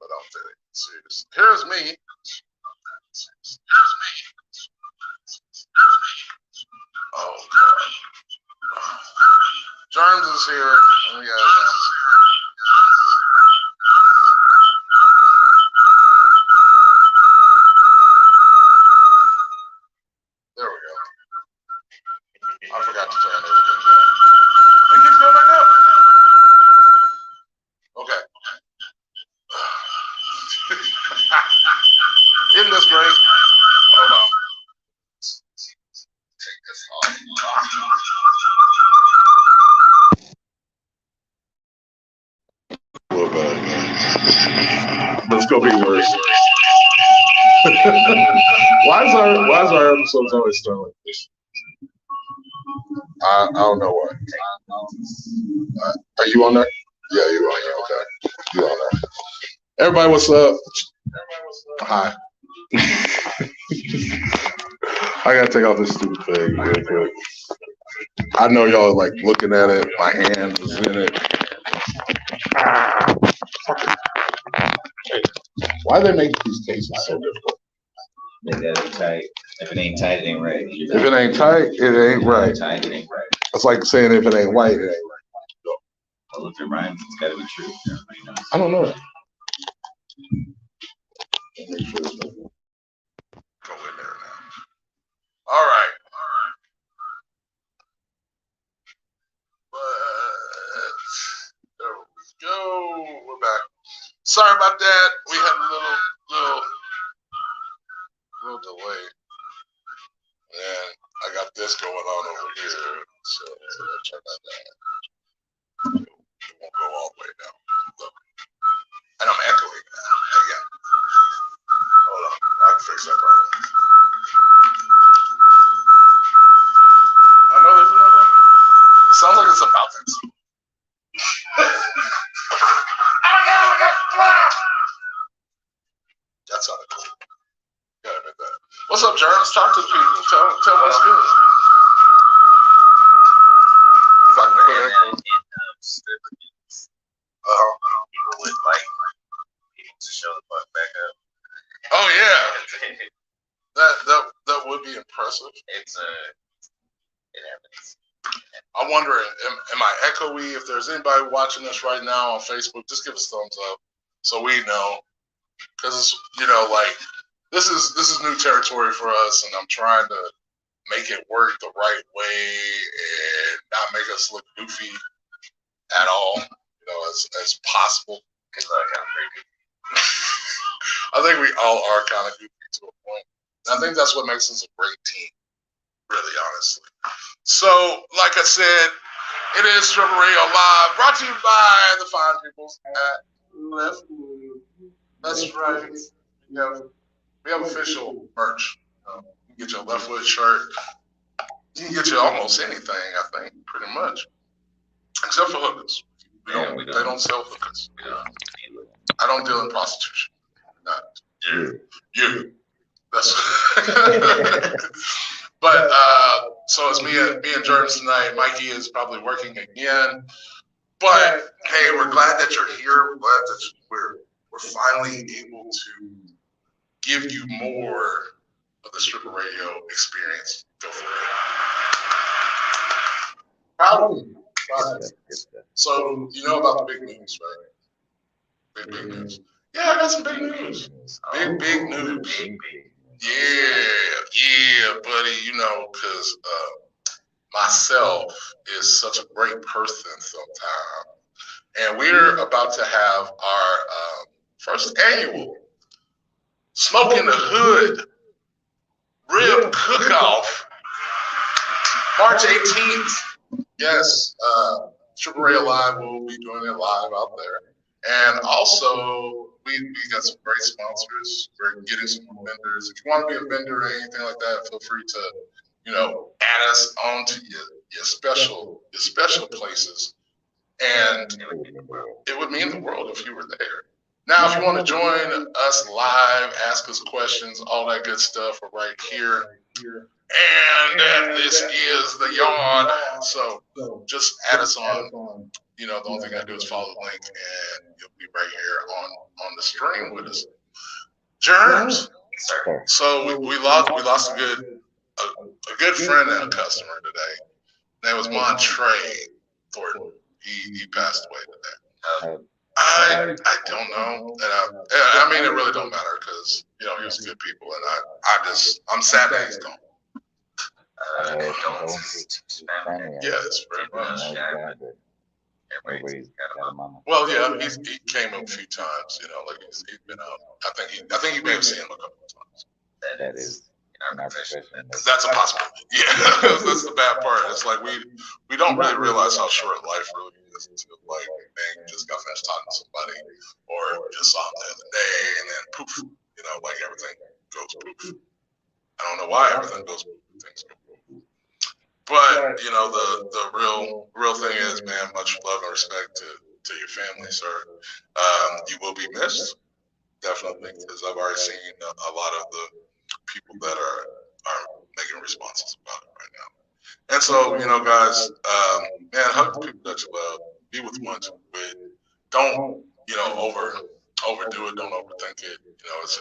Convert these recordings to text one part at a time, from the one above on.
but I'm very serious. Here's me. Oh, God. Germs is here. Oh, yeah. There we go. I forgot to turn everything down. It keeps going back up. Okay. Isn't this great? Hold on. Take this off. A little bit. But it's gonna be worse. Why is our episodes always starting like this? I don't know why. Are you on there? Yeah, you on there. Okay. You on there. Everybody, what's up? Hi. I gotta take off this stupid thing real quick. I know y'all are like looking at it. My hand is in it. Why do they make these cases so difficult? They got it tight. If it ain't tight, it ain't right. If it ain't tight, it ain't right. Tight, it ain't right. It's like saying if it ain't white, it ain't right. Well, if it rhymes, it's gotta be true. Everybody knows. I don't know that. Go in there now. All right. There we go. We're back. Sorry about that. We had a little delay. And I got this going on over here. So I'll turn that down. It won't go all the way down. Look. And I'm echoing now. Again. Hold on. I can fix that problem. I know there's another one. It sounds like it's about this. That sounded cool. Gotta admit that. What's up, Jerms? Talk to the people. Tell what's good. If I can put it in people would like people to show the fuck back up. Oh yeah. That would be impressive. It happens. I'm wondering, am I echoey? If there's anybody watching us right now on Facebook, just give us a thumbs up so we know. Because like this is new territory for us, and I'm trying to make it work the right way and not make us look goofy at all, as possible. I think we all are kind of goofy to a point. And I think that's what makes us a great team, really, honestly. So, like I said, it is Stripper Radio Live, brought to you by the fine people at Left. That's right. We have official merch. You can get your Left Foot shirt. You can get you almost anything, I think, pretty much, except for hookers. They don't sell hookers. I don't deal in prostitution. Not you. That's. But so it's me and Germs tonight. Mikey is probably working again. But hey, we're glad that you're here. We're glad that we're finally able to give you more of the Stripper Radio experience. Go for it. Proud of you. So you know about the big news, right? Big news. Yeah, I got some big news. Big news. Yeah, buddy. Because myself is such a great person sometimes. And we're about to have our first annual Smoke in the Hood Rib Cook-Off, March 18th. Yes, Stripper Radio Live will be doing it live out there. And also, we got some great sponsors. We're getting some more vendors. If you want to be a vendor or anything like that, feel free to, add us onto your special places. And it would mean the world if you were there. Now, if you want to join us live, ask us questions, all that good stuff, we're right here. And this is the yard. So just add us on the only thing I do is follow the link, and you'll be right here on the stream with us. Germs. Sir. So we lost a good friend and a customer today. His name was Mik3y Thornton. He passed away today. I don't know, and I mean it really don't matter because he was good people, and I'm sad that he's gone. Yes, very much. Everybody's got a mama. Well, yeah, he came a few times. Like he's been out. I think you may have seen him a couple of times. That is in our profession. That's a possibility. Yeah, that's the bad part. It's like we don't really realize how short life really is until like they just got finished talking to somebody or just saw him the other day and then poof, like everything goes poof. I don't know why everything goes poof. Things go poof. But the real thing is, man, much love and respect to your family, sir. You will be missed, definitely, because I've already seen a lot of the people that are making responses about it right now. And so, guys, man, hug the people that you love. Be with the ones you with. Don't, overdo it. Don't overthink it.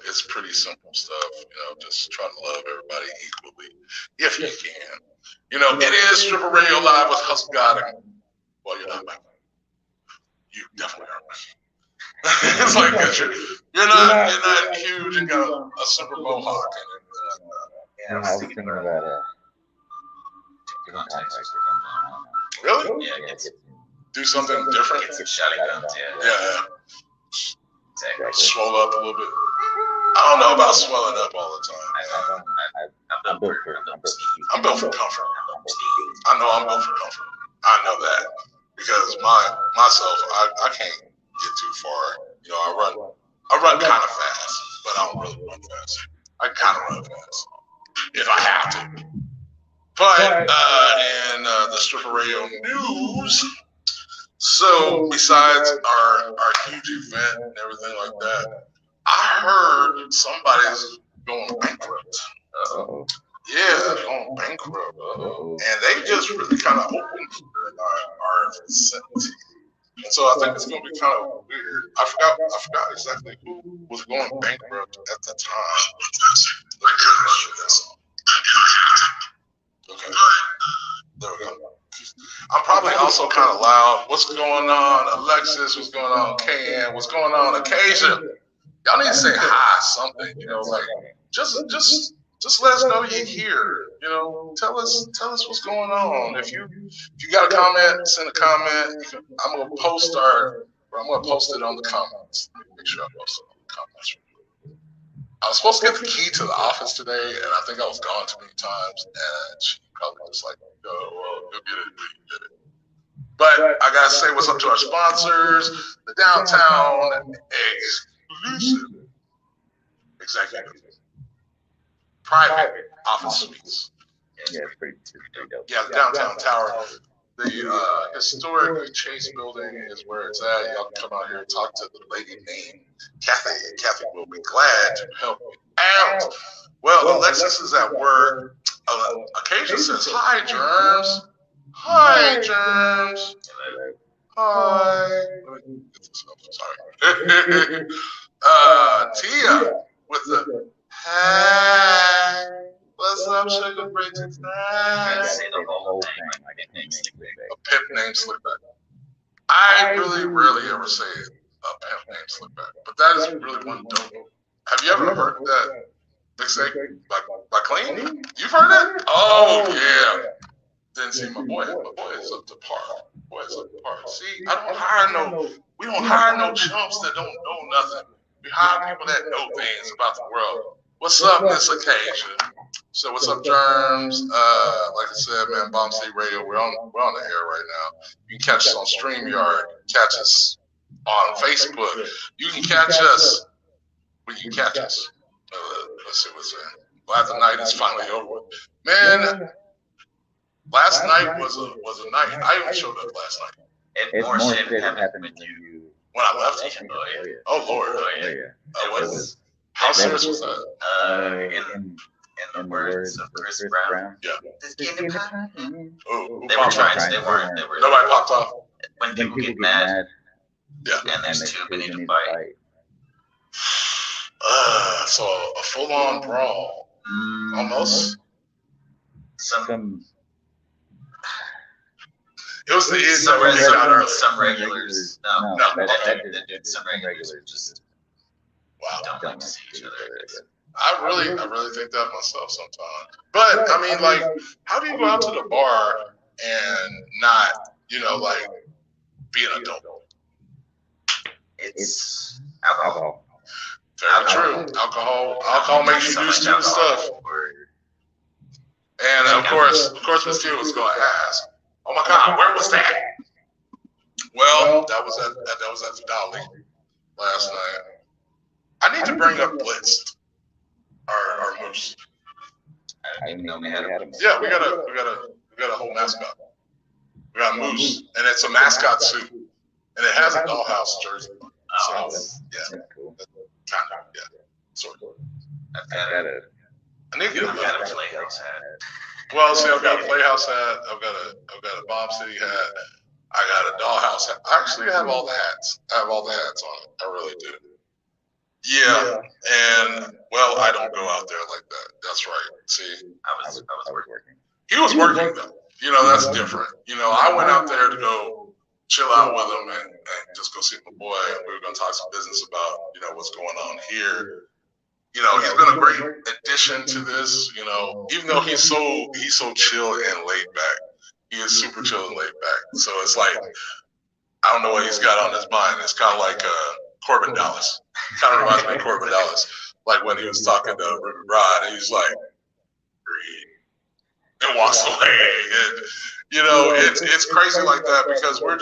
It's pretty simple stuff. Just try to love everybody equally if you can. It is Stripper Radio Live with HustleGodKane. Well, you're not back. You definitely are. It's like you're not huge and got a super mohawk. I was thinking about Really? Yeah, Do something different. get some shotguns. Yeah. Exactly. Swell up a little bit. I don't know about swelling up all the time. I'm built for I'm built for comfort. I know I'm built for comfort. I know that because myself, I can't get too far. I run kind of fast, but I don't really run fast. I kind of run fast if I have to. But in the Stripper Radio news, so besides our huge event and everything like that, I heard somebody's going bankrupt. Yeah, going bankrupt. And they just really kind of opened our facility. And so I think it's going to be kind of weird. I forgot exactly who was going bankrupt at the time. Okay. There we go. I'm probably also kind of loud. What's going on, Alexis? What's going on, KN? What's going on, Occasion? Y'all need to say hi, something. Like just let us know you're here. Tell us what's going on. If you got a comment, send a comment. I'm gonna post it on the comments. Make sure I post it on the comments. I was supposed to get the key to the office today, and I think I was gone too many times, and she probably just like, well, go get it, get it. But I gotta say what's up to our sponsors, the Downtown Exclusive Executive Private Office Suites. Yeah, it's pretty dope. Yeah, the Downtown Tower. The historic Chase building is where it's at. Y'all can come out here and talk to the lady named Kathy. Kathy will be glad to help you out. Well, Alexis is at work. Occasion says, hi, Germs. Hi, Germs. Hi. Sorry. Tia with the hey. What's up, Sugar Bridget? A pimp named Slickback. I really rarely ever say a pimp named Slickback, but that is really one dope. Have you ever heard that Mik3y by Clean? You've heard it? Oh yeah. Then see, my boy is up to par. See, we don't hire no chumps that don't know nothing. We hire people that know things about the world. What's up, Miss Occasion? So what's up, Germs? Like I said, man, Bomb City Radio, we're on the air right now. You can catch us on StreamYard. Catch us on Facebook. You can catch us when you catch us. Let's see what's in. Glad the night is finally over with. Man, last night was a night. I even showed up last night. And more shit happened when you. When I left. Oh Lord. What was? How serious was that? In the words of Chris Brown. Yeah. Just get it poppin'. Who They were trying. They were. Nobody popped off. when people get mad Yeah. and there's too many to fight. So a full-on brawl, almost. Some It was the some regulars. regulars. No, that did some regulars just Wow. don't like to see each other. I guess. I really think that myself sometimes. But I mean, like, how do you go out to the bar and not, like, be an adult? It's Alcohol. Very true. Alcohol makes you do stupid stuff. And of course, Ms. was going to ask, "Oh my God, where was that?" Well, that was at the Dolly last night. I need to bring up Blitz, our moose. I didn't know we had a Yeah, we got a whole mascot. We got a moose, and it's a mascot suit, and it has a dollhouse jersey. So That's cool. kind of, yeah, sort of. I've got a I need to get a Playhouse hat. Well, see, I've got a Playhouse hat. I've got a Bomb City hat. I got a Dollhouse hat. I actually have all the hats. I have all the hats on it. I really do. Yeah, and well, I don't go out there like that. That's right. See, I was working. he was working though. That's different. I went out there to go chill out with him and just go see my boy. And we were going to talk some business about, what's going on here. He's been a great addition to this, even though he's so chill and laid back. He is super chill and laid back. So it's like, I don't know what he's got on his mind. It's kind of like Corbin Dallas. Kind of reminds me of Corbin Dallas. Like when he was talking to Ruby Rod, and he's like, and walks away. And, it's crazy like that because we're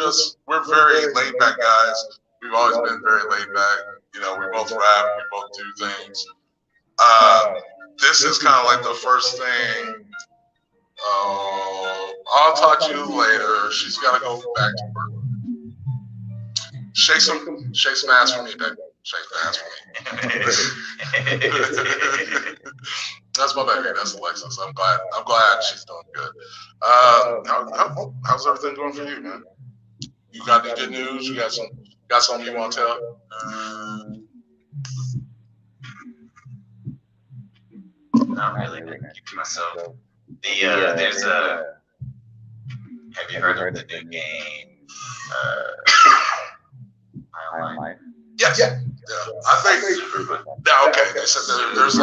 very laid back guys. We've always been very laid back. We both rap, we both do things. This is kind of like the first thing. I'll talk to you later. She's got to go back to work. Shake some ass for me, baby. Shake the ass for me. That's my baby. That's Alexis. I'm glad she's doing good. How's everything going for you, man? You got any good news? You got something you want to tell? Not really. I keep to myself. There's a. Have you heard of the new game? Life. Yes. Yeah. I think. Okay. They said there's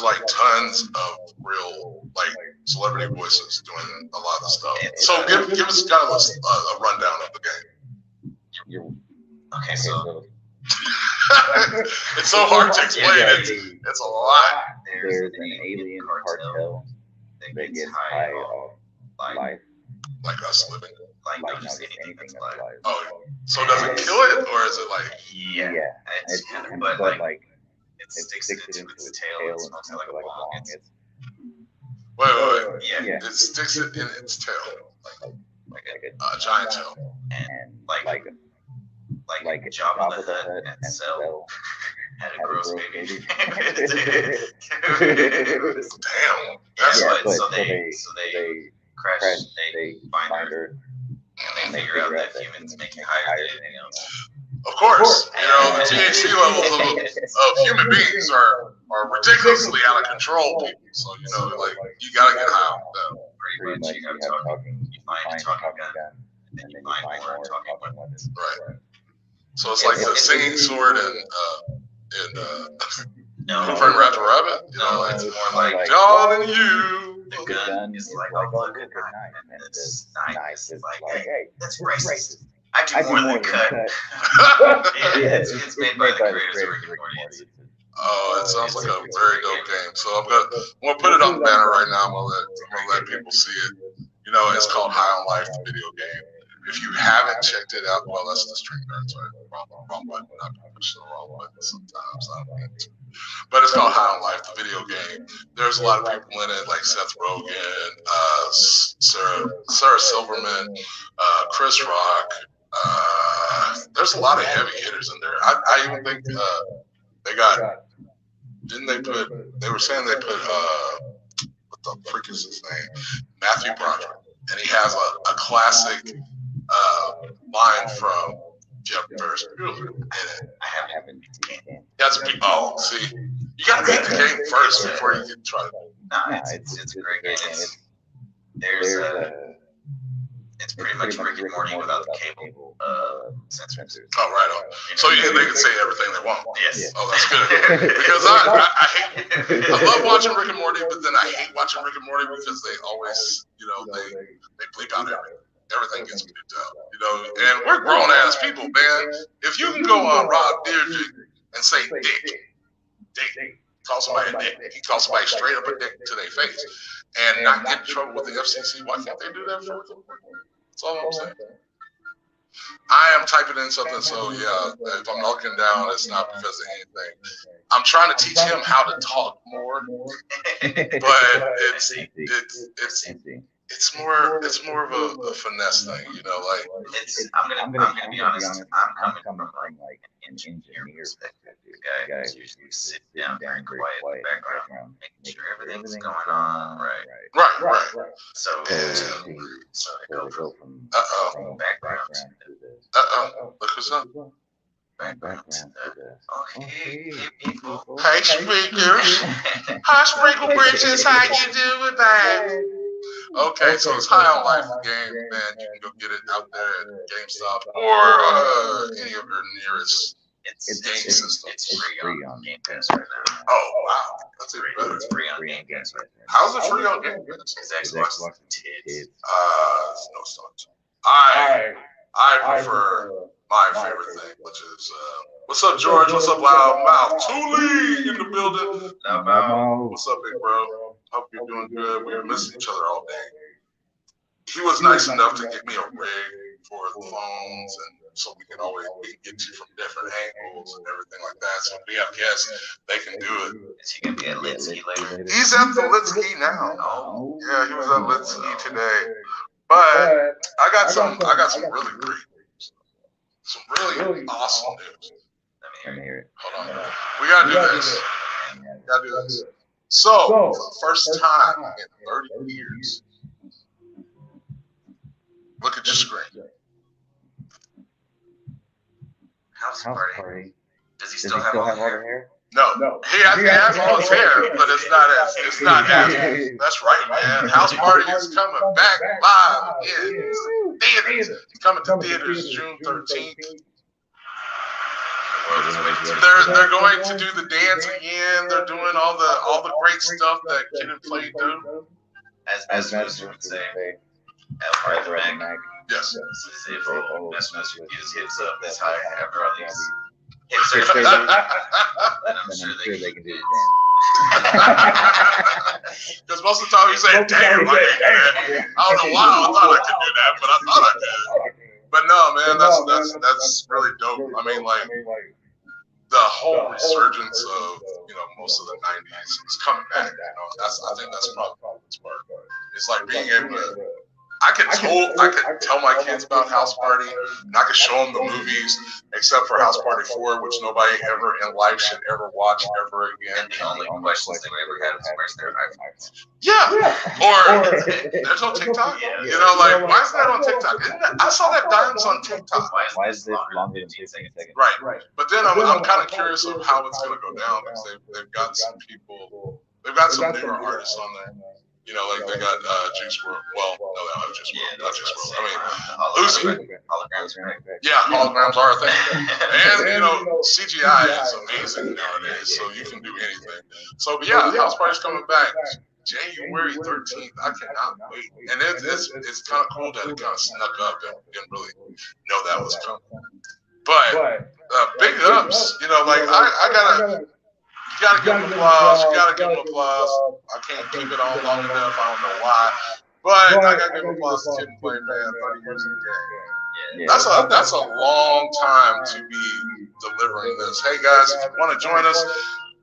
like tons of real celebrity voices doing a lot of stuff. So give us kind of a rundown of the game. Okay, so it's so hard to explain. It's a lot. There's an alien cartel that gets high off life. Like us living. Like Not just just anything that's of life. life. Oh, so does it kill it, or is it like? Yeah. It's kind of, but like it sticks it into its tail and smokes it like a bong. Wait. Yeah. It sticks it in its tail, Like a giant tail. and like Jabba the Hutt and Cell had a gross baby. Damn. That's So they crash. They find her. And they figure out that humans make it higher than anything else. Of course, the THC levels of human beings are ridiculously out of control, people. So you gotta get high off that. Pretty much, you find a talking gun, and then you find more talking weapons. Right. So it's like the singing sword and Who Framed Roger Rabbit. It's more like John and you. the gun is like, oh, look at that. And this knife is like, hey, that's racist. I do more than cut. It's made by the creators of Rick and Morty. Oh, it sounds like a very dope game. So I'm gonna put it on the banner right now. I'm gonna let people see it. It's called High on Life, the video game. If you haven't checked it out, well, that's the stream nerd. Sorry, wrong button. I'm pushing the wrong button sometimes. I don't mean to. But it's called High on Life, the video game. There's a lot of people in it, like Seth Rogen, Sarah Silverman, Chris Rock. There's a lot of heavy hitters in there. I even think they got. Didn't they put? They were saying they put. What the freak is his name? Matthew Broderick, and he has a classic line from Ferris Bueller. I haven't. That's a big. Oh, see, you got to beat the game first before you can try. No, it's a great game. It's pretty much Rick and Morty without the cable censors. Oh, right on. So they can say everything they want. Yes. Oh, that's good. Because I love watching Rick and Morty, but then I hate watching Rick and Morty because they always, they bleep out everything gets bleeped out. And we're grown ass people, man. If you can go on Rob Dyrdek and say dick, call somebody a dick, he calls somebody straight up a dick to their face, and not get in trouble with the FCC. Why can't they do that for them? That's all I'm saying. I am typing in something, so yeah, if I'm looking down, it's not because of anything. I'm trying to teach him how to talk more, but it's more of a finesse thing, like I'm gonna be honest. I'm coming from like an engineer perspective. The guy usually sit down very quiet in the background, making sure everything's going on right. So I go from background to the look who's up. Background to the hey people. Hey speakers. Hi Sprinkle Bridges, how you doing, babe? Okay, so it's High on Life game, man. You can go get it out there at GameStop or any of your nearest game system. It's free on Game Pass right now. Oh wow, that's even better. It's free on Game Pass right now. How's it free on Game Pass? It's Xbox tits. No such. I prefer my favorite thing, which is what's up, George? What's up, Loud Mouth? Thule in the building. Loud Mouth. What's up, big bro? Hope you're doing good. We were missing each other all day. He was nice enough to get me a rig for the phones, and so we can get you from different angles and everything like that. So if we have guests, they can do it. Is he gonna be at Litsky later? He's at the Litsky now. Oh. Yeah, he was at Litsky today. But I got some really great, some really awesome news. Let me hear it. Hold on. We gotta do this. So, for the first time in 30 years, look at your screen. House party. Does he still have all the hair? No. He has all his hair, but it's not as. That's right, man. House Party is coming back live in theaters. It's coming to theaters June 13th. They're going to do the dance again. They're doing all the great stuff that Kid and Play do. As Master would say, Arthur Mac. Yes. If Master would use hips up this high after all these Then hips are I'm sure they can do the dance. Because most of the time you say, damn, I can't do that. I don't know why I thought I could do that, but I thought I could. But no, man, that's really dope. I mean, like, the whole resurgence of, most of the 90s is coming back. I think that's probably the best part. It's like being able to, I could tell my kids about House Party, and I could show them the movies, except for House Party 4, which nobody ever in life should ever watch ever again. And the only questions they ever had was where's their iPhones? Yeah. Or there's no TikTok. Why is that on TikTok? I saw that Dime's on TikTok. Why is this longer than 2 seconds? Right. But then I'm kind of curious of how it's going to go down, because they've got some people, they've got some newer artists on there. Like they got Juice WRLD. Well, no, they don't have Juice WRLD. Not Juice WRLD. I mean, Uzi. Holograms. Yeah, holograms are a thing. And, CGI is amazing nowadays, so you can do anything. So, but yeah, House Party's coming back January 13th. I cannot wait. And it's kind of cool that it kind of snuck up and didn't really know that was coming. But big ups, you gotta give him applause. I can't keep it on long enough. I don't know why. But I gotta give him applause to Kid and Play, man. 30 years in the game. That's a long time to be delivering this. Hey guys, if you want to join us,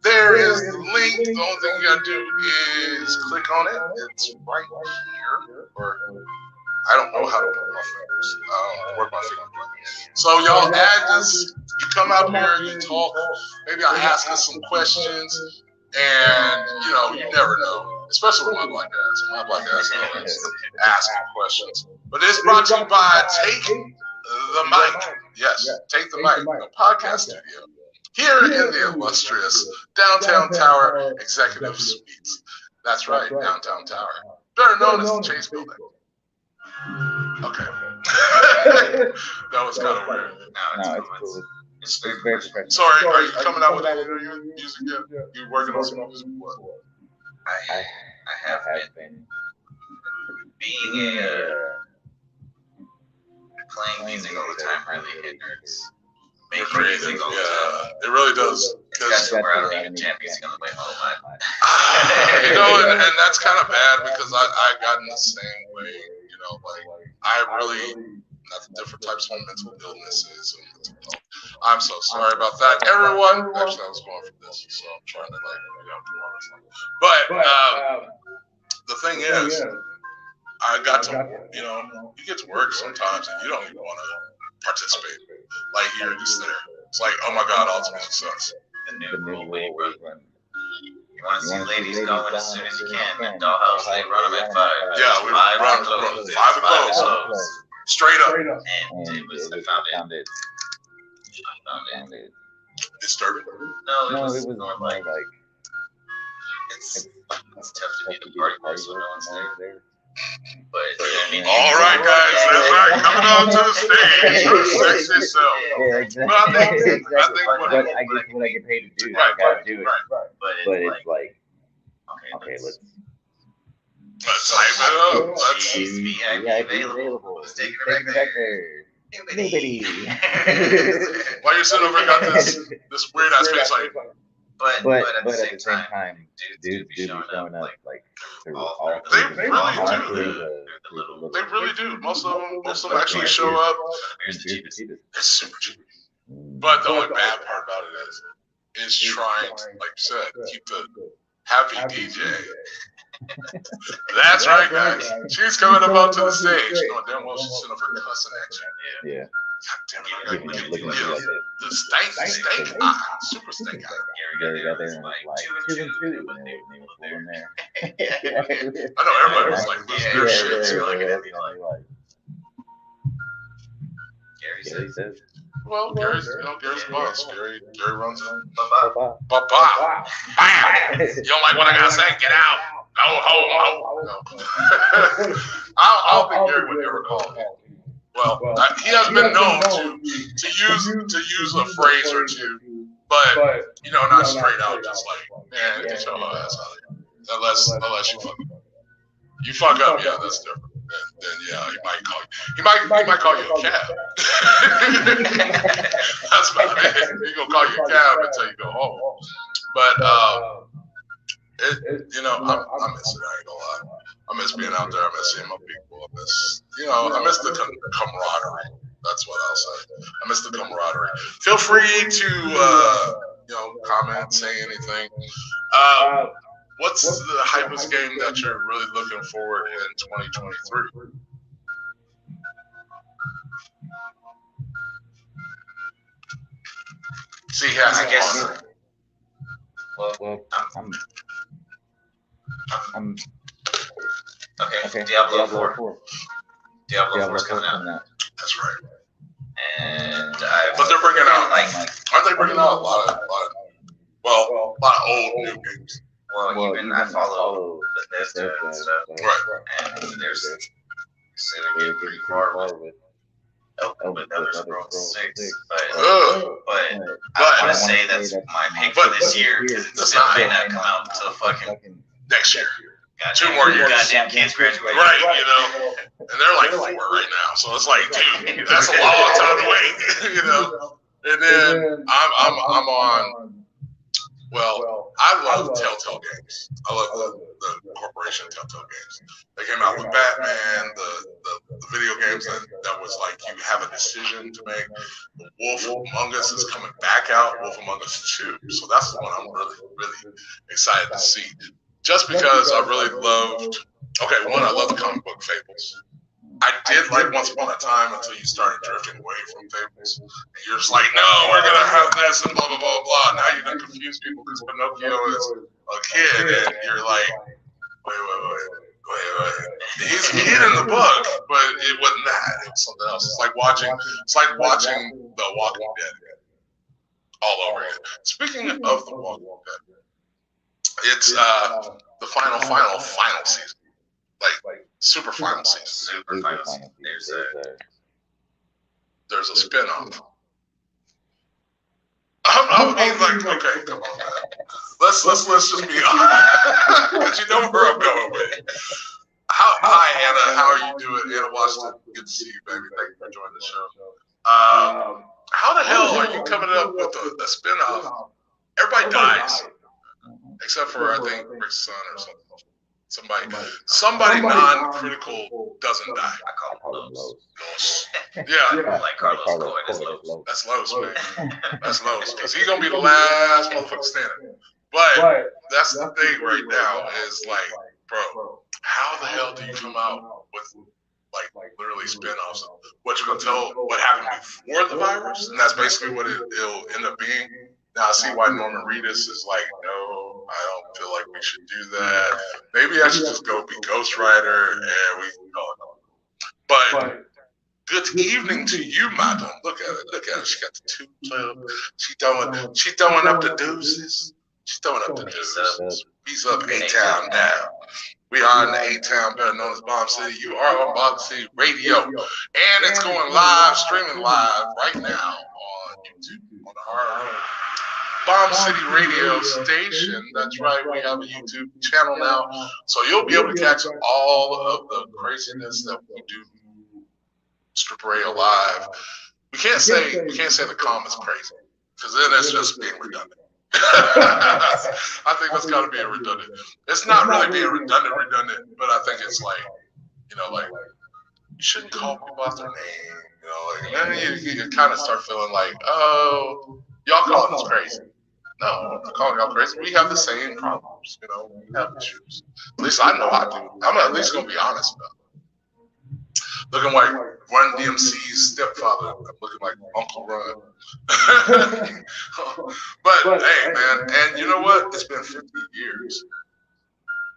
there is the link. The only thing you gotta do is click on it. It's right here. Or I don't know how to put my fingers. Work my fingers. So y'all add us. You come out here, you talk. Maybe I ask us some questions, and you never know. Especially with my black ass. My black ass always asking questions. But it's brought to you by Take the mic. Yes, take the mic. The podcast studio. Here in the illustrious Downtown Tower Executive Suites. That's right, Downtown Tower. Better known as the Chase Building. Okay. That was kind of weird. No, it's cool. It's very professional. Sorry, are you coming out with any new music yet? You working on some music? I have been being playing music all the time really hinders making music all the time. It really does. Because where I don't even jam music on the way home. And that's kind of bad because I got in the same way. I really have different types of mental illnesses and mental health. I'm so sorry about that, everyone. Actually, I was going for this, so I'm trying to do all this. But the thing is, I got to, you get to work sometimes and you don't even want to participate. Like you're just there. It's like, oh my God, all this music sucks. The new rule where you want to see ladies going as soon as you can. And Dollhouse, they run them at 5. Yeah, we run 5 close. Straight up. And it was, I found it disturbing. No, it was more like it's tough to be the party place when no one's there. But all right, guys, that's right. Coming on to the stage, your sexy self. Yeah, exactly. But I think what I get paid to do, I gotta do it. But it's like, okay, let's hype it up. Let's be available. Let's take it back there. Nobody. Why you sitting over and got this weird ass face like? But at the same time, dudes be showing up like through all. They really do. Most of them actually show up. It's super cheap. But the only bad part about it is trying to, like you said, keep the happy DJ. That's right, guys. She's coming up onto the stage. Going damn well, she's sitting up for cussing at you. Yeah. God damn it, the stank eye, super stank eye. Gary got there and was like 2 and 2, and they were fooling there. I know everybody was like, this shit. So looking at me like, Gary says. Well, Gary's the boss. Gary runs it. Bye-bye. Bye-bye. Bam! You don't like what I gotta say? Get out. No. I don't think Gary would ever call me. Well, he has been known to use a phrase or two, but not straight out, just like, man, get your ass out of here. Unless you fuck up. You fuck up, yeah, that's different. Then yeah, he might call you. He might call you a cab. That's about it. He gonna call you a cab until you go home. But I miss it. I ain't gonna lie. I miss being out there. I miss seeing my people. I miss the camaraderie. That's what I'll say. I miss the camaraderie. Feel free to comment, say anything. What's the hypest game that you're really looking forward in 2023? See, he has I guess. Well, I'm okay. Diablo 4. Diablo 4 is coming out. That's right. And but they're bringing out aren't they bringing out a lot of old new games? Well, even I follow Bethesda and stuff. Right. And there's they're getting pretty far with Elder Scrolls 6. But I want to say that's my pick for this year because it may not come out until fucking next year. 2 Goddamn, more years. Goddamn kids graduate. Right, and they're like 4 right now, so it's like, dude, that's a long time to wait, And then I'm on. Well, I love Telltale games. I love the corporation Telltale games. They came out with Batman, the video games that was like you have a decision to make. The Wolf Among Us is coming back out, Wolf Among Us 2. So that's the one I'm really, really excited to see. Just because I really loved, I love the comic book Fables. I did like Once Upon a Time until you started drifting away from Fables. And you're just like, no, we're going to have this and blah, blah, blah, blah. Now you're going to confuse people because Pinocchio is a kid and you're like, wait. He's in the book, but it wasn't that. It was something else. It's like watching The Walking Dead all over again. Speaking of The Walking Dead, it's the final season, like super final season. There's a spinoff. I mean, like, okay, come on, man. Let's just be honest, because you know where I'm going with it. Hi, Anna. How are you doing? Anna Washington, good to see you, baby. Thank you for joining the show. How the hell are you coming up with a spinoff? Everybody dies, except for I think Rick's son or something. Somebody non-critical doesn't die. I call him Lowe's. Yeah. Like Carlos Cohen is Lowe's. That's Lowe's, man. That's Lowe's, because he's gonna be the last motherfucker standing. But that's the thing right now is like, bro, how the hell do you come out with like literally spinoffs? What you're gonna tell what happened before the virus, and that's basically what it'll end up being. Now I see why Norman Reedus is like, no, I don't feel like we should do that. Maybe I should just go be Ghost Rider and we can call it. But good evening to you, madam. Look at it. She got the tube. She throwing up the deuces. She's throwing up the deuces. He's up A-Town now. We are in the A-Town, better known as Bomb City. You are on Bomb City Radio. And it's going live, streaming live right now on YouTube, on our Bomb City Radio station. That's right, we have a YouTube channel now. So you'll be able to catch all of the craziness that we do. Stripper Radio Live. We can't say the comment's crazy, because then it's just being redundant. I think that's got to be a redundant. It's not really being redundant, but I think it's like, like you shouldn't call people out their name. Then you kind of start feeling like, oh, y'all calling us crazy. No, I'm not calling y'all crazy. We have the same problems. We have issues. At least I know I do. I'm at least gonna be honest about it. Looking like Run DMC's stepfather. I'm looking like Uncle Run. But hey, man, and you know what? It's been 50 years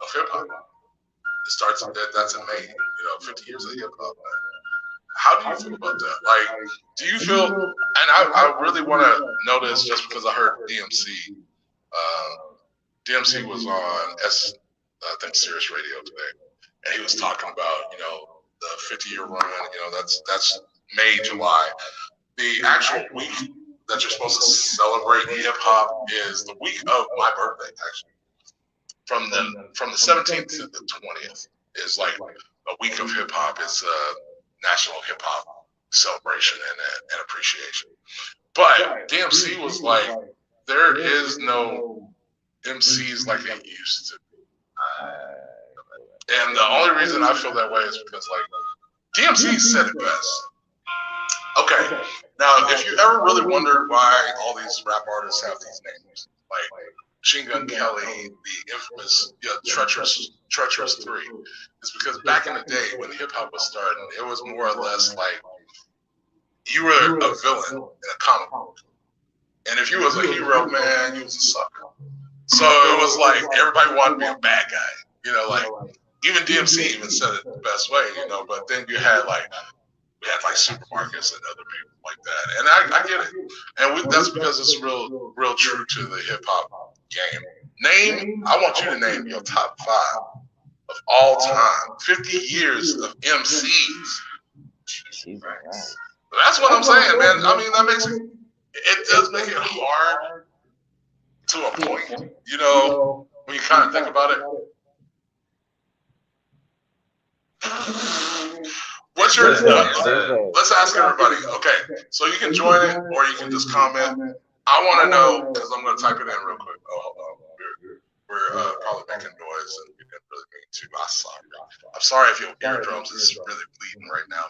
of hip hop. It starts that's in May. 50 years of hip hop. How do you feel about that? Like, do you feel? And I really want to know this just because I heard DMC. DMC was on I think Sirius Radio today, and he was talking about the 50-year run. That's May, July. The actual week that you're supposed to celebrate hip hop is the week of my birthday. Actually, from the 17th to the 20th is like a week of hip hop. It's National Hip Hop Celebration and Appreciation. But DMC was like, there is no MCs like it used to be. And the only reason I feel that way is because, like, DMC said it best. Okay, now if you ever really wondered why all these rap artists have these names, like Machine Gun Kelly, the infamous Treacherous 3, is because back in the day when hip hop was starting, it was more or less like you were a villain in a comic book, and if you was a hero, man, you was a sucker. So it was like everybody wanted to be a bad guy, like even DMC even said it the best way, But then we had like supermarkets and other people like that, and I get it, and that's because it's real true to the hip hop game. I want you to name your top 5 of all time. 50 years of MCs. That's what I'm saying, man. I mean, that makes it does make it hard to a point, when you kind of think about it. What's your? Let's ask everybody. Okay, so you can join it or you can just comment. I want to know because I'm going to type it in real quick. Oh, hold on. We're probably making noise and we didn't really mean to. I'm sorry if your eardrums is really bleeding right now.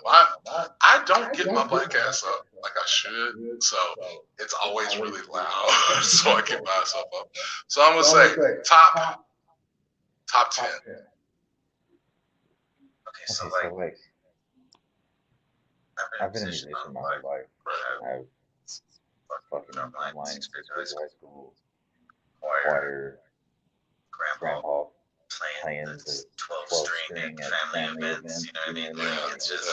I don't get my black ass up like I should, so it's always really loud. So I get myself up. So I'm gonna say top 10. Okay, so like I've been in musician my whole life. I've fucking online, 6th grade high school, choir, grandpa, playing the 12-string at family events. You know what I mean? Like, it's just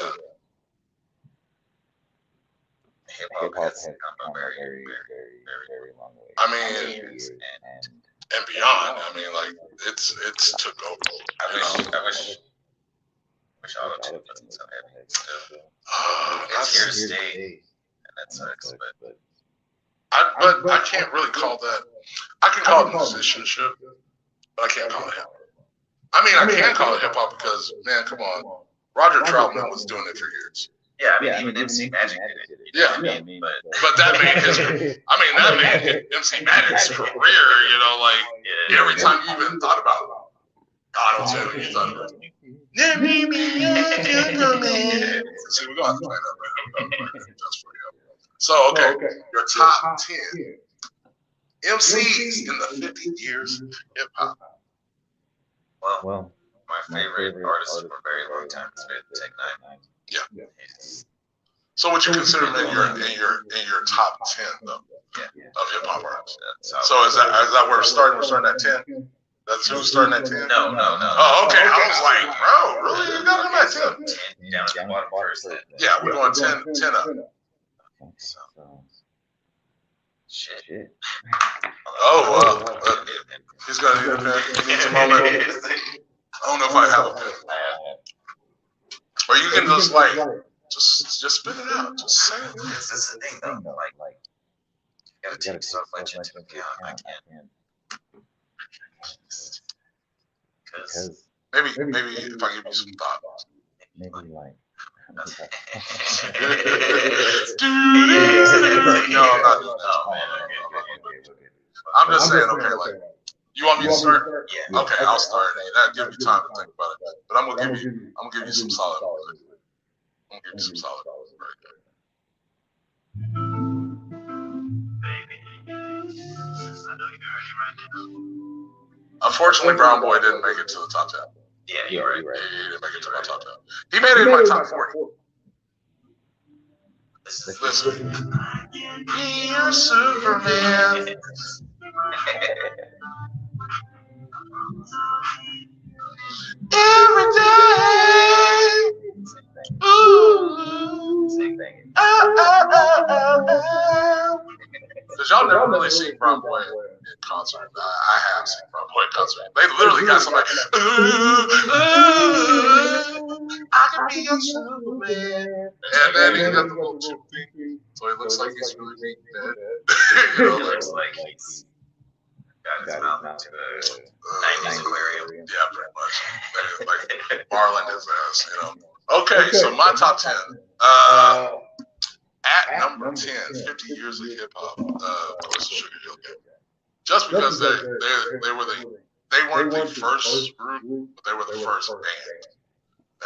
hip hop has come a very, very, very long way. I mean, and beyond. I mean, like it's took over. I wish auto-tune wasn't so heavy. It's here to stay, and that sucks. But I can't really call that. I can call it musicianship, but I can't call it hip hop. I mean, I can call it hip hop because, man, come on, Roger Troutman was doing it for years. Yeah, I mean, even MC Magic did it. Yeah, but that made his. I mean, that made MC Magic's career. You know, like every time you even thought about auto-tune, you thought about. Let me be your gentleman. See, we're gonna have to play that later. Just for you. So, okay, your top 10 MCs in the 50 years of hip hop. Well, my favorite artist for a very long time has been Tech Nine. Yeah. So, would you consider him in your top 10 though of hip hop artists? So, is that where we're starting? We're starting at 10. That's who's starting at 10? No. Oh, okay. I was like, bro, really? You got him at 10? 10 down to the bottom first. Yeah, we're going 10 up. So, Shit. Oh, well. He's going to need a pen. He needs a moment. I don't know if I have a pen. Or you can just, like, just spit it out. Just say it. That's the thing, though. Like, you got to take self-legend into account. I can't. Because maybe if I give you some thought. maybe like. No, I'm not doing that. I'm just saying, okay, like, you want me to start? Yeah. Okay, I'll start. That'll give you time to think about it. But I'm gonna give you some solid. I'm gonna give you some solid right there. Unfortunately, Brown Boy didn't make it to the top 10. Yeah, you're right. He didn't make it to my top 10. He made it in my top 40. Listen. You're Superman. Every day. Ooh. Same thing. Because y'all never really seen Brown Boy in concert. I have seen Brown Boy in concert. They literally got somebody. I can be your Superman. And then he got the little chip thing. So he looks like he's really being dead. You know, looks like he's got his mouth into a 90s aquarium. Yeah, pretty much. Like marling his ass, you know. Okay, so my top 10. At number 10, 50 years of hip hop, of course, Sugar Hill Gang. Just because they weren't the first group, but they were the first band.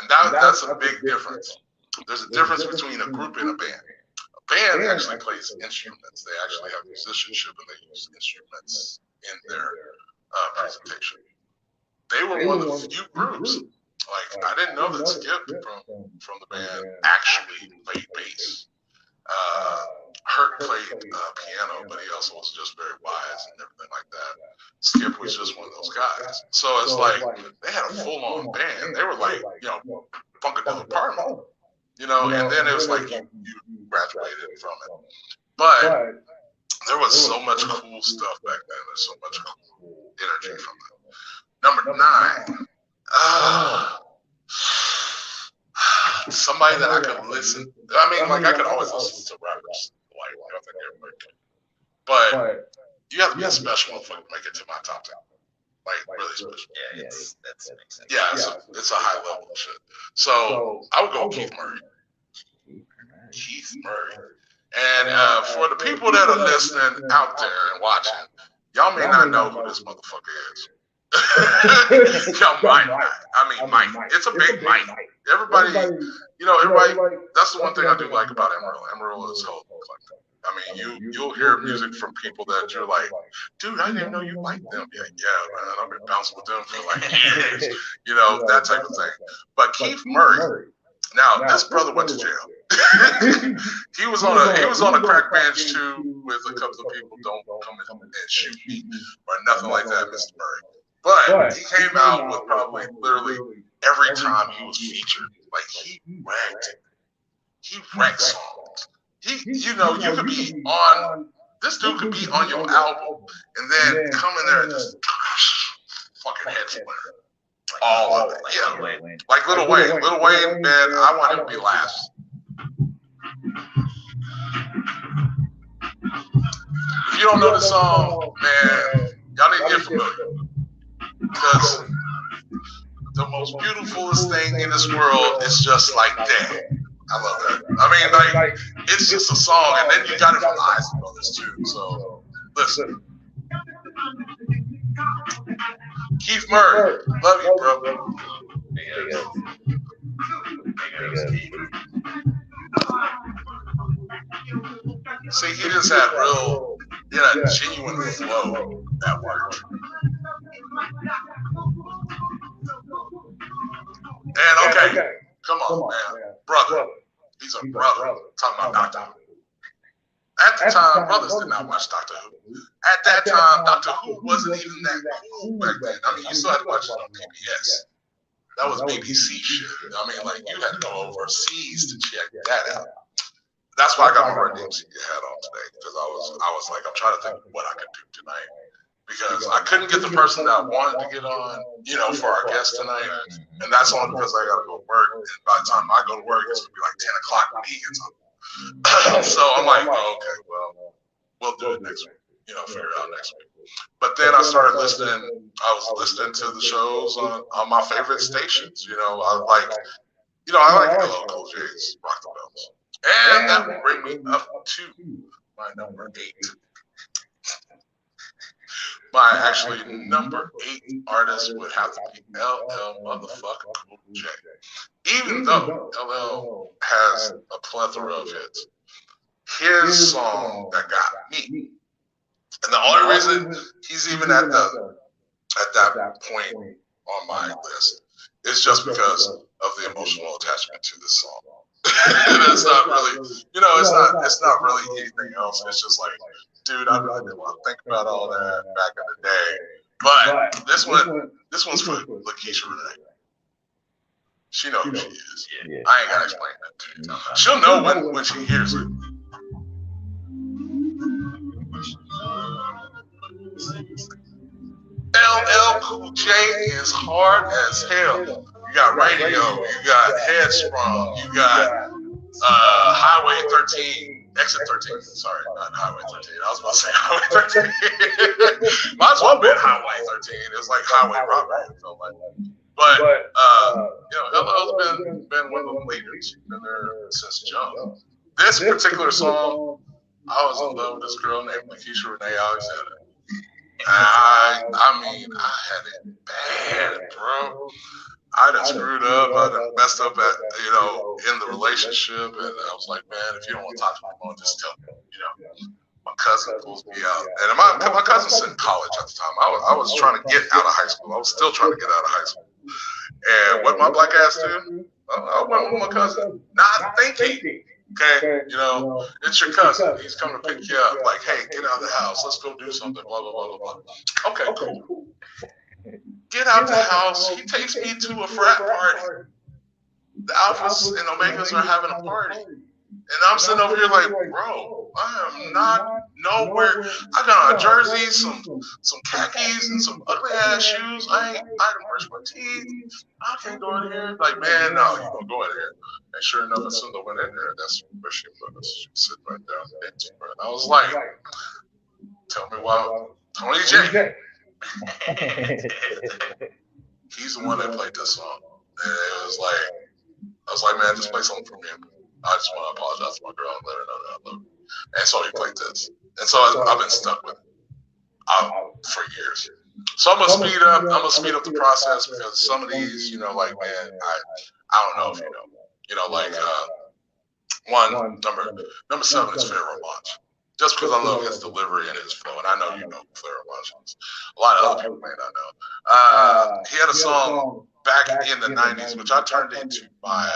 And that's a big difference. There's a difference between a group and a band. A band actually plays instruments. They actually have musicianship and they use instruments in their presentation. They were one of the few groups. Like, I didn't know that Skip from the band actually played bass. Hurt played piano, but he also was just very wise and everything like that. Skip was just one of those guys. So it's like they had a full-on band. They were like, you know, Funkadelic Parliament, you know, and then it was like you graduated from it. But there was so much cool stuff back then. There's so much cool energy from it. Number 9. Somebody that I could listen. I mean, like I could always listen to rappers. Like I think everybody could. But you have to be a special motherfucker to make it to my top 10. Like really special. Yeah, that makes sense. Yeah, it's a high level of shit. So I would go Keith Murray. Keith Murray. And for the people that are listening out there and watching, y'all may not know who this motherfucker is. Y'all might not. I mean, Mike. It's a big Mike. Everybody, that's the one thing I do like about Emerald. Emerald is hella eclectic. I mean, you'll hear music from people that you're like, dude, I didn't know you liked them. Yeah, man, I've been bouncing with them for like years. You know, that type of thing. But Keith Murray, now this brother went to jail. he was on a crack bench too with a couple of people. Don't come in and shoot me or nothing like that, Mr. Murray. But he came out with probably literally every time he was featured. Like he wrecked songs. You could be on, this dude could be on your album and then come in there and just fucking head splinter. All of it. Yeah. Like Lil Wayne. Lil Wayne, man, I want him to be last. If you don't know this song, man, y'all need to get familiar. Because the most beautifulest thing in this world is just like that. I love that. I mean, like, it's just a song, and then you got it from the Isley Brothers too. So, listen. Keith Murray, love you, bro. See, he just had genuine flow at work. And okay, come on, man. Brother. He's a brother. Talking about Doctor Who. At the time, brothers did not watch Doctor Who. At that time, Doctor Who wasn't even that cool back then. I mean, you still had to watch it on PBS. That was BBC shit. I mean, like, you had to go overseas to check that out. That's why I got my Run DMC hat on today, because I was like, I'm trying to think of what I could do tonight. Because I couldn't get the person that wanted to get on, for our guest tonight. And that's only because I got to go to work. And by the time I go to work, it's going to be like 10 o'clock when he gets on. So I'm like, okay, well, we'll do it next week. Figure it out next week. But then I started listening. I was listening to the shows on my favorite stations. I like LL Cool J's Rock the Bells. And that will bring me up to my number 8. My actually number 8 artist would have to be LL motherfucking Cool J. Even though LL has a plethora of hits, his song that got me, and the only reason he's even at that point on my list is just because of the emotional attachment to this song. It's not really, it's not really anything else. It's just like, dude, I really didn't want to think about all that back in the day. But this one's for Lakeisha Renee. She knows who she is. Yeah. I ain't gotta explain that to you. She'll know when she hears it. LL Cool J is hard as hell. You got Radio, you got Headsprung, you got Highway 13, Exit 13. Sorry, not Highway 13. I was about to say Highway 13. Might as well have been Highway 13. It was like Highway Robbery. It felt like. But LL's been one of the leaders. She's been there since jump. This particular song, I was in love with this girl named Lakeisha Renee Alexander. I mean, I had it bad, bro. I done screwed up. I done messed up in the relationship, and I was like, man, if you don't want to talk to me anymore, just tell me. My cousin pulls me out, and my cousin's in college at the time. I was trying to get out of high school. I was still trying to get out of high school. And what my black ass do? I went with my cousin, not thinking. Okay, it's your cousin. He's coming to pick you up. Like, hey, get out of the house. Let's go do something. Blah blah blah blah blah. Okay, cool. Get out the house. He takes me to a frat party. The Alphas and Omegas are having a party. And I'm sitting over here like, bro, I am not nowhere. I got a jersey, some khakis, and some ugly ass shoes. I didn't brush my teeth. I can't go in here. Like, man, no, you gonna go in here. And sure enough, as soon as I went in there, that's where she was. She was sitting right down next to her. And I was like, tell me why Tony J. He's the one that played this song. And it was like, I was like, man, just play something for me. I just want to apologize to my girl and let her know that I love her. And so he played this. And so I've been stuck with it for years. So I'm going to speed up. I'm going to speed up the process because some of these, like, man, I don't know if you know. Like, number 7 is Pharaoh Monch. Just because I love his delivery and his flow, and I know you know who Pharaoh Monch is. A lot of other people may not know. He had a song back in the 90s, which I turned into my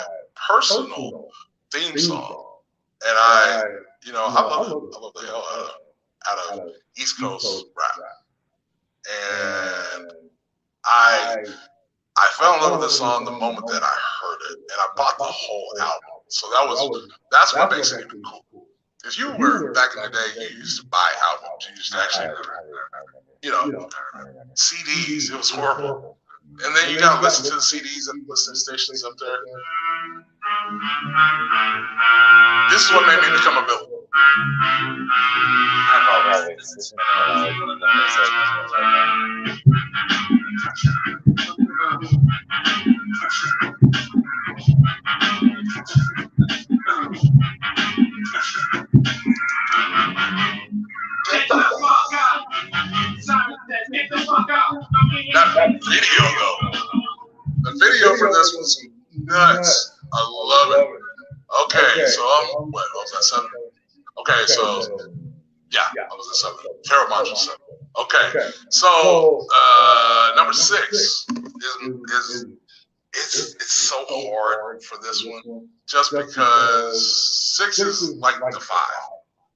personal theme song. And I love the hell out of East Coast rap. And I fell in love with this song the moment that I heard it, and I bought the whole album. So that's what makes it even cool. Because you were back in the day, you used to buy albums. You used to actually, CDs. It was horrible. And then you gotta listen to the CDs at the listening stations up there. This is what made me become a villain. That video, though. The video for this was nuts. I love it. Okay, so what was that, 7? Okay, so yeah, I was at 7. Caramancho 7. Okay, so number 6 is it's so hard for this one, just because 6 is like the 5,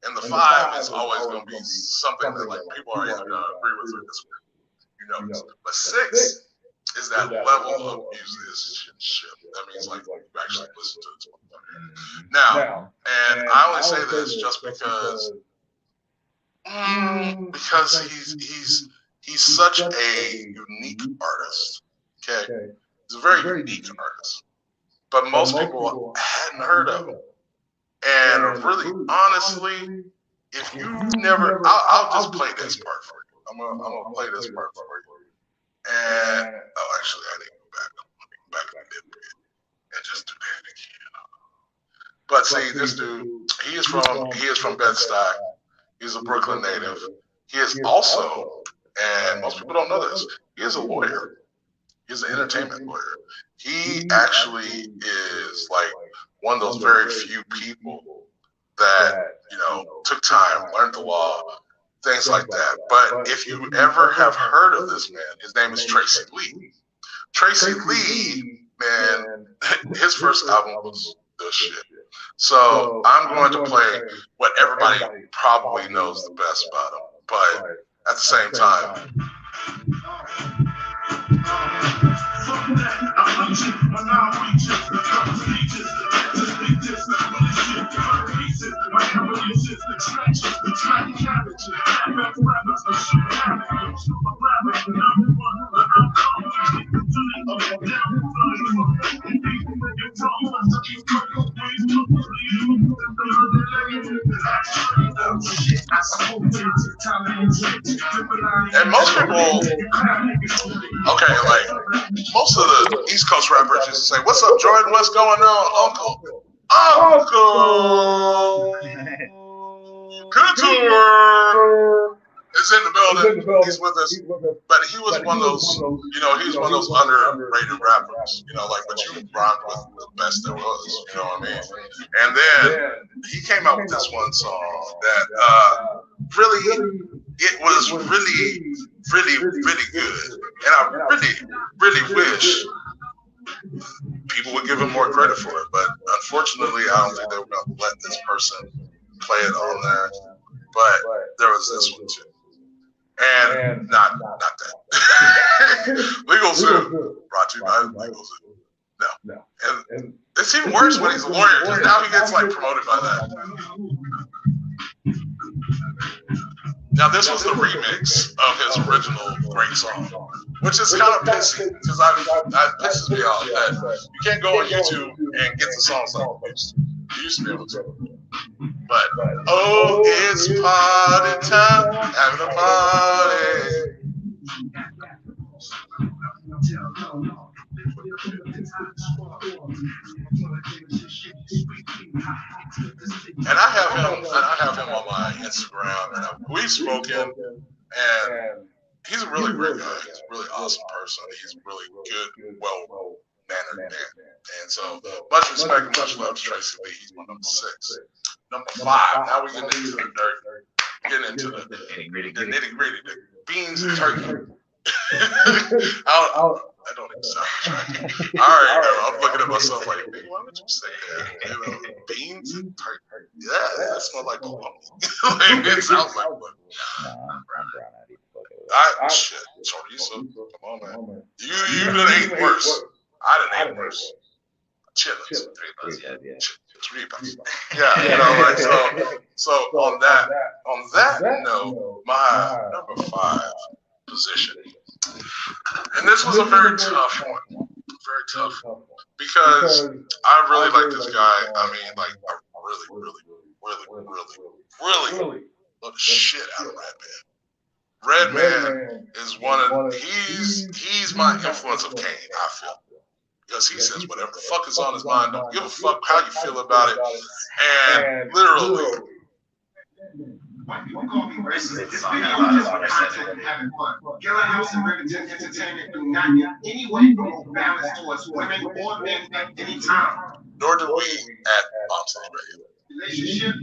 and the 5 is always going to be something that like people are either going to agree with or disagree. But 6 is that level of musicianship. That means like you actually listen to this motherfucker. Now, and I only say this just because he's such a unique artist. Okay, he's a very unique artist, but most people hadn't heard of him. And really, honestly, if you never, I'll just play this part for you. I'm gonna play this part for you. And actually, I didn't go back. I'm back a little bit and just do that again. But see, this dude, he is from Bed-Stuy. He's a Brooklyn native. He is also, and most people don't know this, he is a lawyer. He's an entertainment lawyer. He actually is like one of those very few people that took time, learned the law, things like that. But if you ever have heard of this man, his name is Tracy Lee. Tracy Lee, man, his first album was the shit. So I'm going to play what everybody probably knows the best about him, but at the same time. And most people, okay, like most of the East Coast rappers used to say, "What's up, Jordan? What's going on, Uncle? Uncle Couture is in the building. He's with us, but he was one of those, he was one of those underrated rappers, like, but you rhymed with the best there was, you know what I mean? And then he came out with this one song that it was really, really, really good, and I really, really wish people would give him more credit for it, but unfortunately, I don't think they were going to let this person play it on there. But there was this one too, and not that. Legal Zoo, brought to you by Legal Zoo. No, and it's even worse when he's a lawyer, because now he gets like promoted by that. Now this was the remix of his original great song, which is kind of pissy, because that pisses me off that you can't go on YouTube and get the songs like you used to be able to. But oh, it's party time, having a party. And I have him on my Instagram, and we've spoken, and he's a really great guy. He's a really awesome person. He's really good, well-mannered man. And so, much respect and much love to Tracy Lee. He's my number 6. Number 5. Now we're getting into the dirt. Getting into the nitty-gritty, the beans and turkey. I don't even sound attractive. All right, I'm looking at myself like, why would you say that? Beans and turkey. Yeah, that smells like bologna. It sounds like bologna. Shit, chorizo. Come man. You done ate worse. I done ate worse. Chitlins. Tripas. Yeah, like so on that note, my number 5 position. And this was a very tough one. Very tough. Because I really like this guy. I mean, like, I really love the shit out of Redman. Redman is one of he's my influence of Kane, I feel. Because he says whatever the fuck is on his mind, don't give a fuck how you feel about it. And literally, you call me racist. It's been a lot of content of having fun. Gilla House and Riverton Entertainment do not in any way promote violence towards women or men at any time. Nor do we at Bomb City Radio. Relationship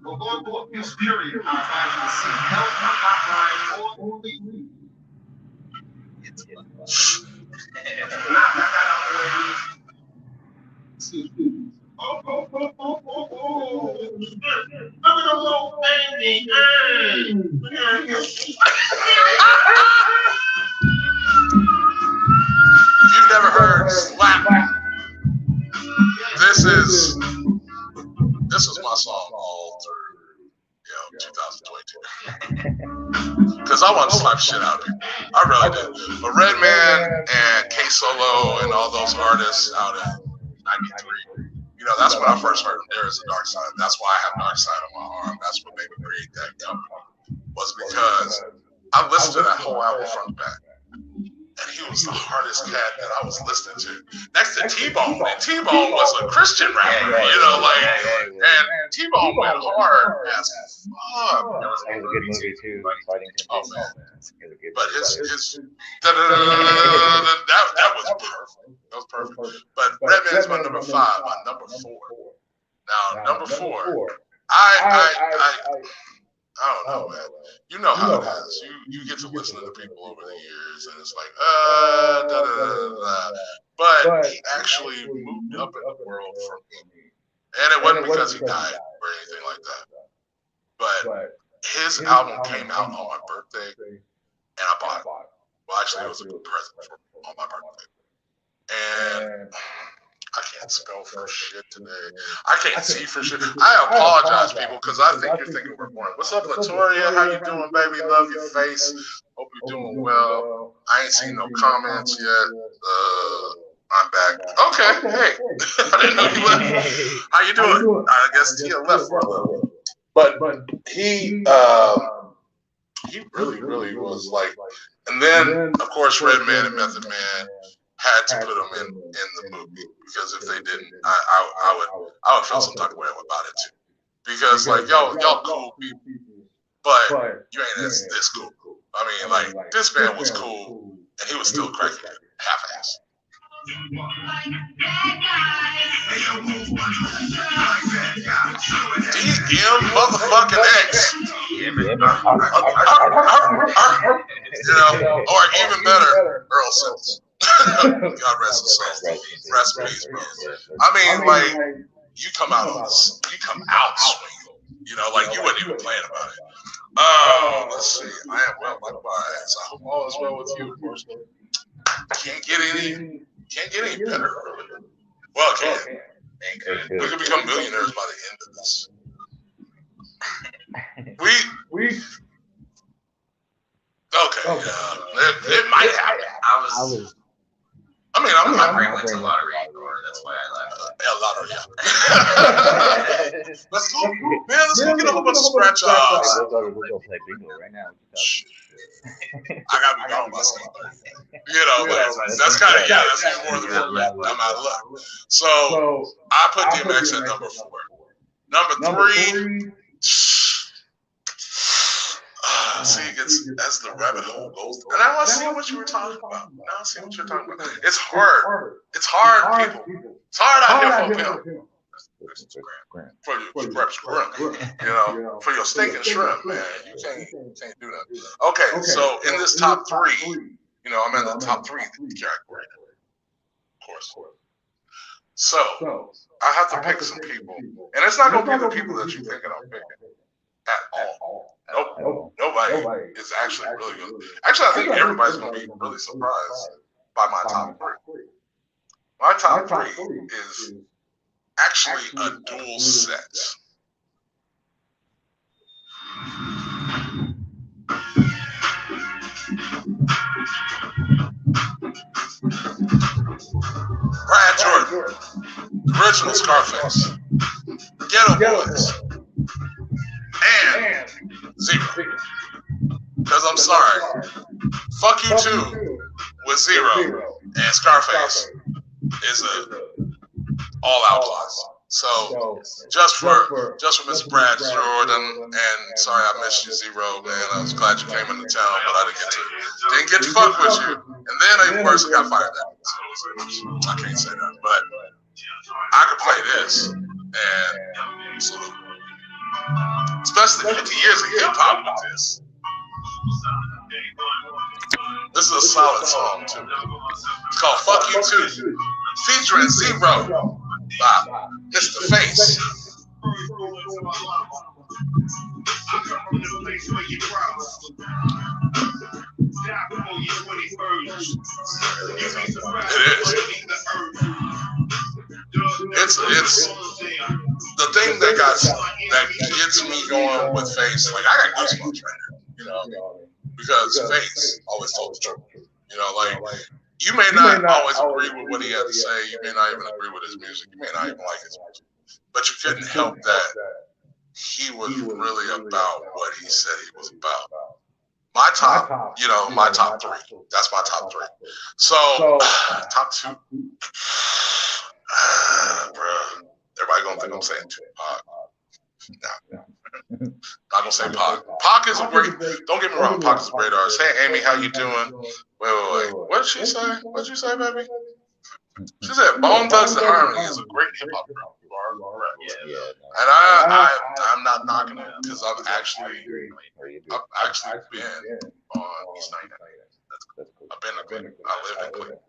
will go through abuse period. I advise you to seek help, hotline, or leave. It's not that out of the way. You've never heard Slap. This is my song all through 2022. Because I want to slap shit out of people. I really did. But Redman and K Solo and all those artists out in 93. That's when I first heard him. There is a dark side. That's why I have dark side on my arm. That's what made me create that company. Was because I listened to that whole album front to back. And he was the hardest cat that I was listening to. Next to T-Bone. And T-Bone was a Christian rapper, and T-Bone went hard as fuck. That was a good movie too, Fighting Temptation. Oh, man. But his that was perfect. That was perfect. But Redman's my number 5, my number 4. Now, number 4, I don't know, man. You know how it is. You get to listen to people over the years, and it's like, But he actually moved up in the world for me. And it wasn't because he died or anything like that. But his album came out on my birthday, and I bought it. Well, actually, it was a present on my birthday. And I can't spell for shit today. I can't see for shit. I apologize, people, because I think you're thinking we're boring. What's up, Latoria? How you doing, baby? Love your face. Hope you're doing well. I ain't seen no comments yet. I'm back. Okay, hey. I didn't know you left. How you doing? I guess Tia left for a little bit. But he really was like, and then, of course, Redman and Method Man had to put them in the movie, because if they didn't, I would feel some type of way about it too. Because like y'all cool people, but you ain't this cool. I mean, like, this man was cool, and he was still cracking half-ass. DM motherfucking X. Or even better, Earl Sims. God rest his soul. Rest in peace, bro. I mean, like, you come out swinging. Like, you wasn't even playing about it. Let's see. I am well, likewise. I hope all is well with you, of course. Can't get any better. Well, it can. We could become millionaires by the end of this. Okay, it might happen. I'm not bringing to lottery anymore. That's why I left. Lottery. Let's go, man. Let's go get a whole bunch of scratch offs. We'll go play bingo right now. I gotta be gone by 7:30. That's kind of that's even more than I'm out of luck. So I put DMX at number 4. Number 3. See, as the rabbit hole goes. And now I see what you were talking about. It's hard. It's hard, people. It's hard out here for people. For your prep shrimp, for your steak and shrimp, man. You can't do that. Okay, so in this top 3, I'm in the top 3 category, of course. So I have to pick some people, and it's not gonna be the people that you're thinking I'm picking at all. Nope. nobody is actually really good. Actually, I think everybody's going to be really surprised by my top three. My top three is actually a dual set. Brad Jordan, original Scarface, Ghetto Boys, and Zero. Because I'm sorry, fuck you too with Zero, and Scarface is a all-out plus. So just for Mr. Brad Jordan, and sorry I missed you, Zero, man. I was glad you came into town, but I didn't get to fuck with you. And then even worse, I got fired that. So I can't say that, but I could play this and salute. Especially 50 years of hip hop with this. This is a solid song too. It's called "Fuck You Too," featuring Zero. Mr. Face. It's the thing that gets me going with Face. Like I got goosebumps right now, you know, because Face always told the truth. You know, like. You may not always agree with what he had to say. You may not even agree with his music. You may not even like his music. But you couldn't help that he was really about what he said he was about. My top, you know, my top three. That's my top three. So, top two. Bruh. Everybody gonna think I'm saying Tupac. Nah. Not gonna say Pac. Pac is a great. Don't get me wrong. Pac is a great artist. Hey, Amy, how you doing? Wait. What did she say? What did you say, baby? She said Bone Thugs and Harmony is a great hip hop group. You are correct. Yeah. And I'm not knocking it because I've actually been on East 99th. I live in Cleveland.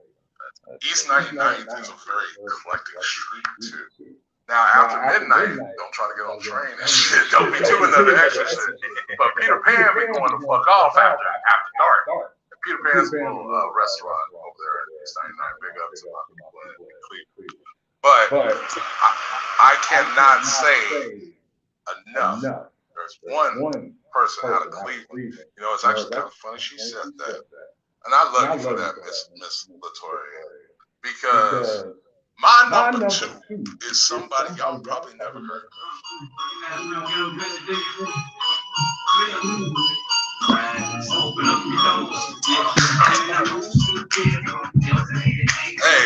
East 99th is a very eclectic street too. Now, after midnight, don't try to get on the train and shit. Don't be doing that extra shit. But Peter Pan be going to fuck off after dark. And Peter Pan's a little restaurant over there in East 99. Big up to my people in Cleveland. But I cannot say enough. There's one person out of Cleveland. You know, it's actually kind of funny she said that. And I love you for that, Miss Latoya. Because my number two is somebody y'all probably never heard of. Hey,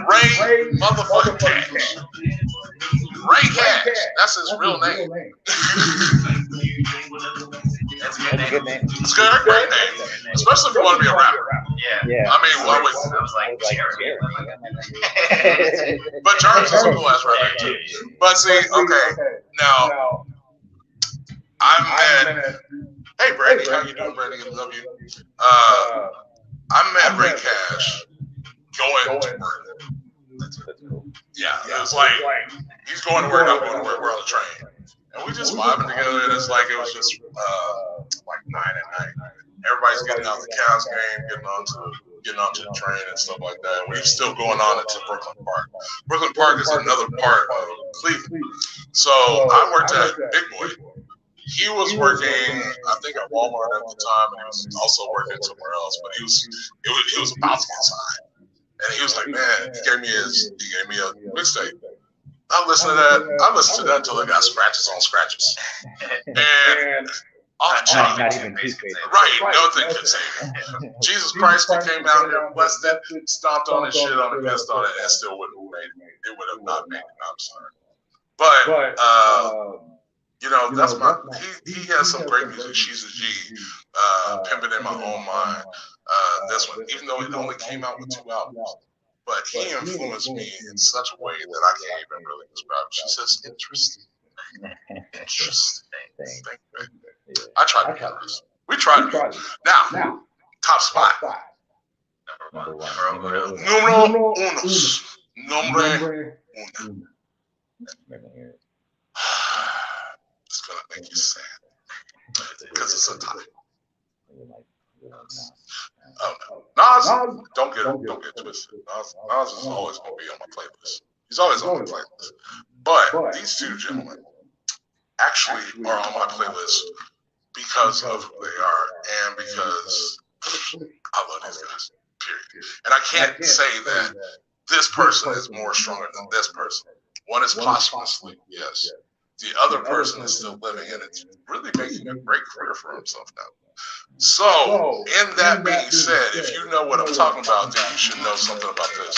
Ray motherfucking Cash. Ray Cash. That's his real name. That's a good name. It's a great name. Especially if you want to be a rapper. Yeah. I mean, what was I was like Jeremy. But Jeremy's a cool ass rapper too. But see, okay, now I met. Hey, Brady, how you doing, Brady? I love you. I met Ray Cash going to work. Yeah, it was like he's going to work, I'm going to work. We're on the train, and we just vibing together. And it's like it was just like 9 at night. Everybody's getting out the Cavs game, getting onto the train and stuff like that. We're still going on into Brooklyn Park. Brooklyn Park is another part of Cleveland. So I worked at Big Boy. He was working, I think, at Walmart at the time, and he was also working somewhere else. But he was about to get signed, and he was like, "Man," he gave me a mixtape. I listened to that until it got scratches on scratches, and. Not even right, nothing could save it. Jesus Christ came down here, blessed it, stomped on it, shit on it, pissed on it, and still wouldn't have made it. It would have not made it. I'm sorry. But you know, that's he has some great music. She's a G, Pimpin' in My Own Mind. This one, even though it only came out with 2 albums, but he influenced me in such a way that I can't even really describe. She says interesting. I tried to be honest. We tried to be. Now, top spot. Number one. Numero unos. Nombre uno. make you sad because it's a tie. Oh no, Nas, don't get twisted. Nas is always gonna be on my playlist. He's always on my playlist. But these two gentlemen actually are on my playlist because of who they are and because I love these guys. Period. And I can't say that this person is more stronger than this person. One is posthumously, yes. The other person is still living, and it's really making a great career for himself now. So, in that being said, if you know what I'm talking about, then you should know something about this.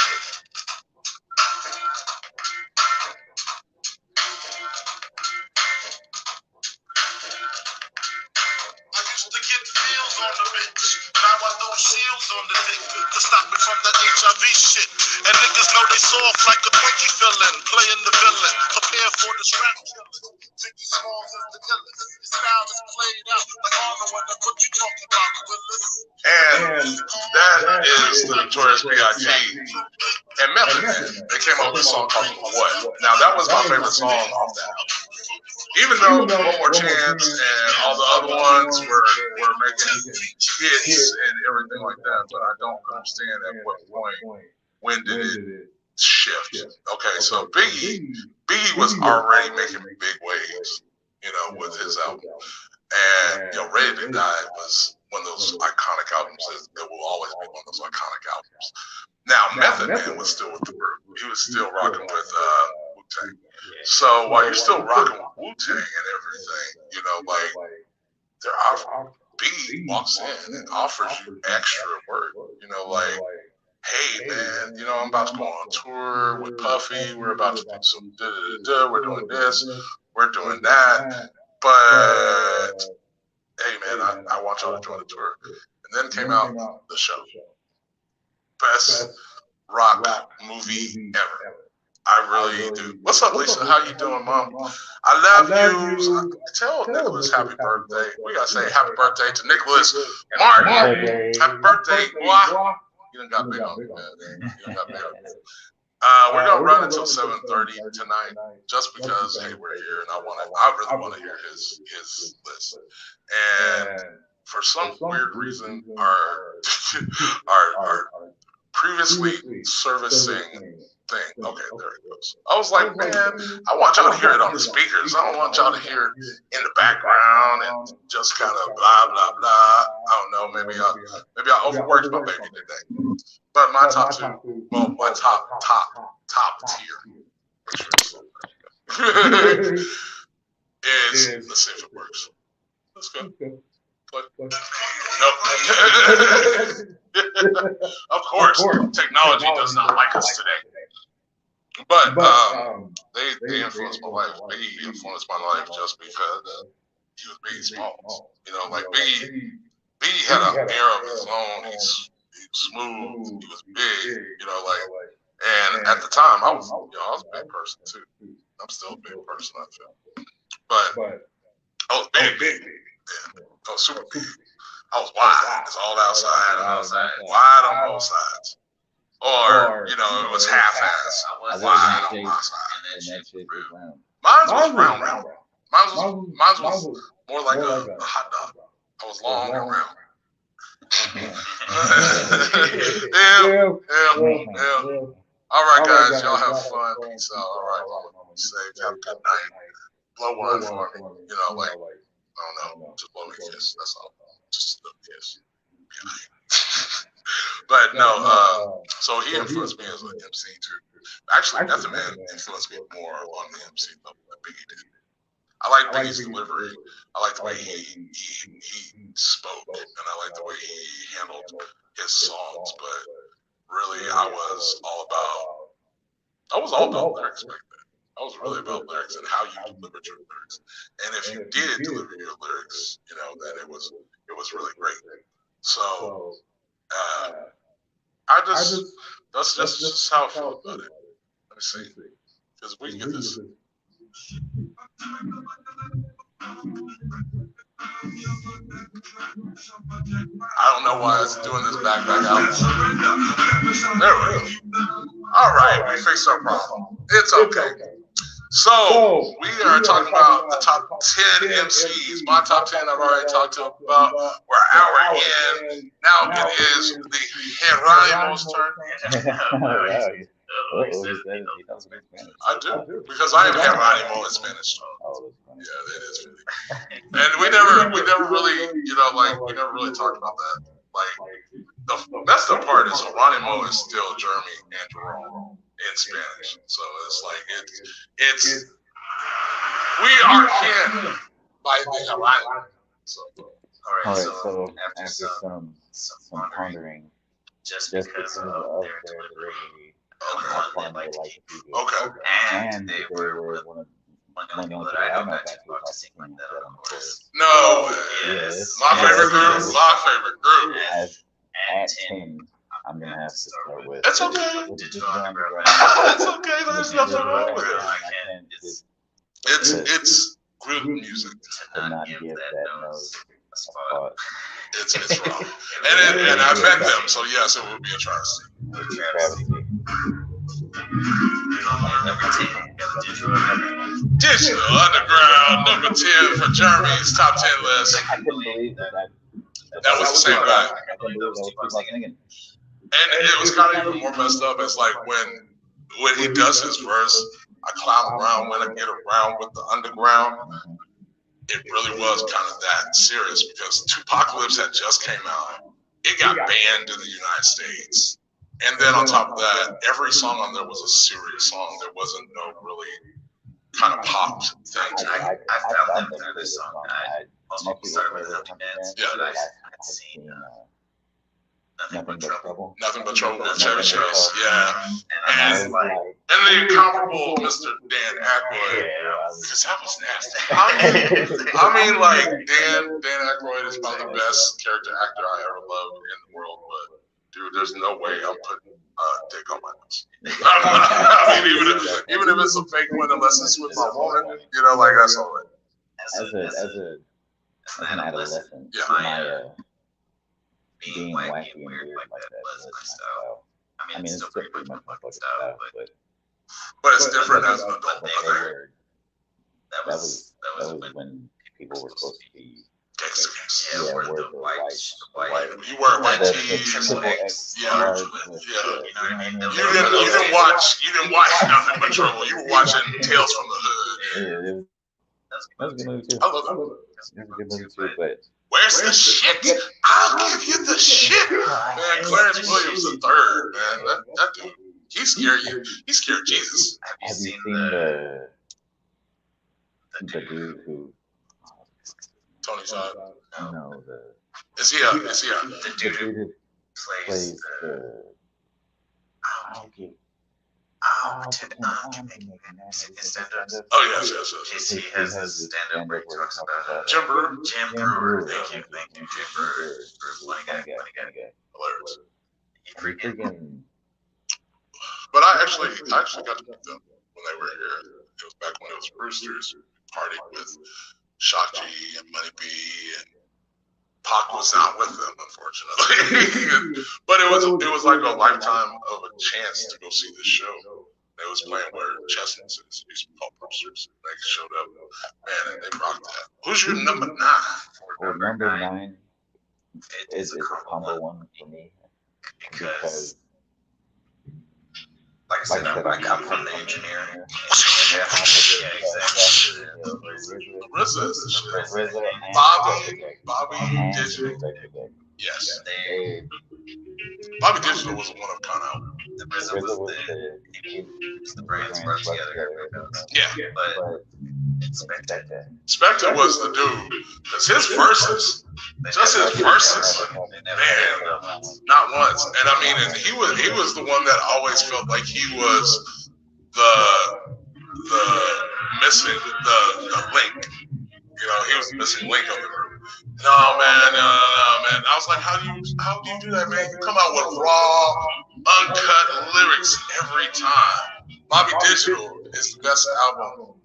On the bitch. Now I throw shields on the dick to stop me from that HIV shit. And niggas know they soft like a Twinkie feeling, playing the villain, prepare for this rap killing. Biggie Smalls is the illest. His style is played out like Arnold when I put you talking about Willis. And that is the Notorious B.I.G. and Method Man. They came out with a song called What. Now that was my favorite song off that album. Even though One More Chance and all the other ones were making hits and everything like that, but I don't understand at what point, when did it shift? Okay, so Biggie was already making big waves, with his album. And, Ready to Die was one of those iconic albums. It will always be one of those iconic albums. Now, Method Man was still with the group. He was still rocking with Wu-Tang. So while you're still rocking with Wu-Tang and everything, Biggie walks in and offers you extra work. Hey man, I'm about to go on tour with Puffy. We're about to do some we're doing this, we're doing that. But hey man, I want y'all to join the tour. And then came out the show. Best rock movie ever. I really do. What's up, Lisa? How you doing, Mom? I love you. Tell Nicholas happy birthday. We gotta say happy birthday to Nicholas Martin. Happy birthday, boy. You done got big on me, man. You done got big on me. We're gonna run until 7:30 tonight, just because hey, we're here, and I really want to hear his list. And for some weird reason, our previously servicing thing. Okay, there it goes. I was like, man, I want y'all to hear it on the speakers. I don't want y'all to hear it in the background and just kind of blah blah blah. I don't know. Maybe I overworked my baby today. But my top two, well, my top tier is let's see if it works. Let's go. Nope. Of course, technology does not like us today. But they influenced my life. Biggie influenced my life just because he was Biggie Smalls. Like Biggie had an era of his own. He was smooth. He was big. And at the time, I was a big person too. I'm still a big person, I feel. But I was big. Yeah. I was super big. I was wide. It's all outside. Wide on both sides. Or, it was half-ass. Wide on my side. Mine was round. Mine was more like a hot dog. I was long and round. Yeah. All right, guys. Y'all have fun. Peace out. All right. Safe. Have a good night. Blow one for me. I don't know. Just blow me a kiss. That's all. Just a kiss. But no, so he influenced me as an MC too. Actually, Method Man influenced me more on the MC level than Biggie did. I like Biggie's delivery. I like the way he spoke, and I like the way he handled his songs. But really, I was all about lyrics back then. I was really about lyrics and how you delivered your lyrics. And if you did deliver your lyrics, then it was really great. So that's just how I feel about it. Let me see, because we can get this. I don't know why it's doing this back out. There we go. All right, we fixed our problem. It's okay. So we are talking about the top 10 MCs. My top 10 I've already talked to about. We're an hour in. Now it is the Geronimo's turn. I do, because I am Geronimo in Spanish. Yeah, that is funny. And we never really, we never really talked about that. Like, the messed up part is Geronimo is still Jeremy and Jerome in Spanish. So it's like, it's we are kin by the Geronimo. So, all right, so after some pondering, just because of their delivery, I finally like the people. Okay. And they were one of the people that I know actually talked to sing like that on the chorus. No. Yes. My favorite group. At 10, I'm going to have to start with. It's okay. It's okay. There's nothing wrong with it. It's good music. To not give that nose a spot. It's wrong. And I met them, so yes, it would be a travesty. Digital Underground, number 10 for Jeremy's top 10 list. I couldn't believe that was the same guy. I couldn't believe that was thinking. And it was kind of even more messed up. It's like when he does his verse, I climb around when I get around with the underground. It really was kind of that serious because Tupacalypse had just came out. It got banned in the United States. And then on top of that, every song on there was a serious song. There wasn't no really kind of pop thing to it. I found them through this song. Most people started with Hunting Bands. Yeah. But I've seen Nothing But Trouble. Nothing But Trouble with Chevy Chase. Yeah. And And the incomparable Mr. Dan Aykroyd. Because that was nasty. I mean, like, Dan Aykroyd is probably the best character actor I ever loved in the world, but dude, there's no way I'm putting dick on my nose. I mean, even if it's a fake one, unless it's with my woman, like that's all right. As an adolescent, Yeah. my being wacky and weird like that was my style. I mean, it's still pretty much my fucking style, But it's different as an adult. but I think. that was when people were supposed to be Gangsters. yeah, were the white. You wear white The tees. triple X Yeah. large Yeah. with, You didn't watch Nothing But Trouble. You were watching Tales from the Hood. That was a good movie too. I love it. It was a good movie too, but Where's the shit? I'll give you the shit. Man, Clarence Williams the third, man. That dude, he scared you. He scared Jesus. have you seen the dude who Tony Todd. no the Is he a? the dude who plays the okay. Oh, Oh yes. He has a stand-up where he talks about Jim Brewer. Jim Brewer. Thank you, Jim Brewer. Funny guy. Hilarious. Freaking But I actually got to meet them when they were here. It was back when it was Brewster's party with Shock G and Money B, and Pac was not with them, unfortunately. But it was like a lifetime of a chance to go see this show. They was playing where Chestnuts is. Used to be called Brewster's. They showed up, man, and they rocked that. Who's your number 9? well, number 9 is a humble one for me because like I said, I come from the engineering. Yeah, exactly. RZA is the shit. RZA and Bobby Digital. Yes. Bobby Digital was one of kind of. The RZA was the brains brought together. Yeah. But Spectre was the dude. Because his verses, man, not once. And I mean, and he was the one that always felt like he was the missing the link. He was the missing link of the group. No, man. I was like, how do you do that, man? You come out with raw, uncut lyrics every time. Bobby Digital is the best album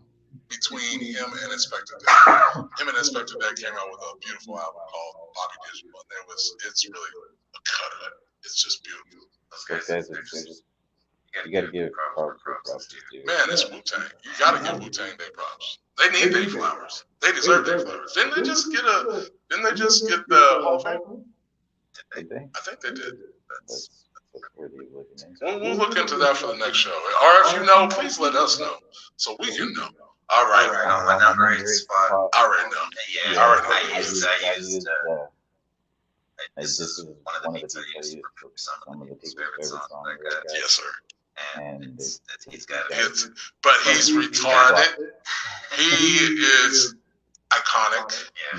between him and Inspector Deck. Him and Inspector Deck came out with a beautiful album called Bobby Digital, and it's really a cut of it. It's just beautiful. those guys are just You gotta give props for props. Man, it's Wu-Tang. You gotta give Wu-Tang their props. They need their flowers. They deserve their flowers. Didn't they just get the Hall of Fame? Did they? I think they did. That's worthy of looking into. We'll look into that for the next show. Or if you know, please let us know so we can know. All right. My number 8 spot. I already know. Yeah, I already I know. used This is one of the beats I used for some of the people's favorite songs. Yes, sir. And he's got But he's retarded. He is iconic.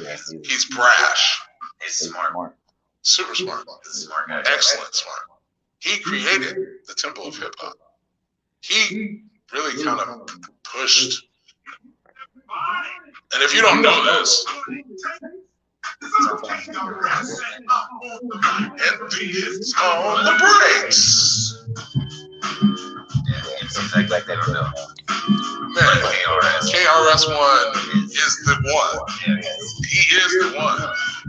Yeah, He's brash. he's smart. Super smart. Smart guy. Excellent smart. He created the temple of hip hop. He really kind of pushed. And if you don't know this, and it's on the brakes. Something like that. Man, KRS-One is the one. He is the one.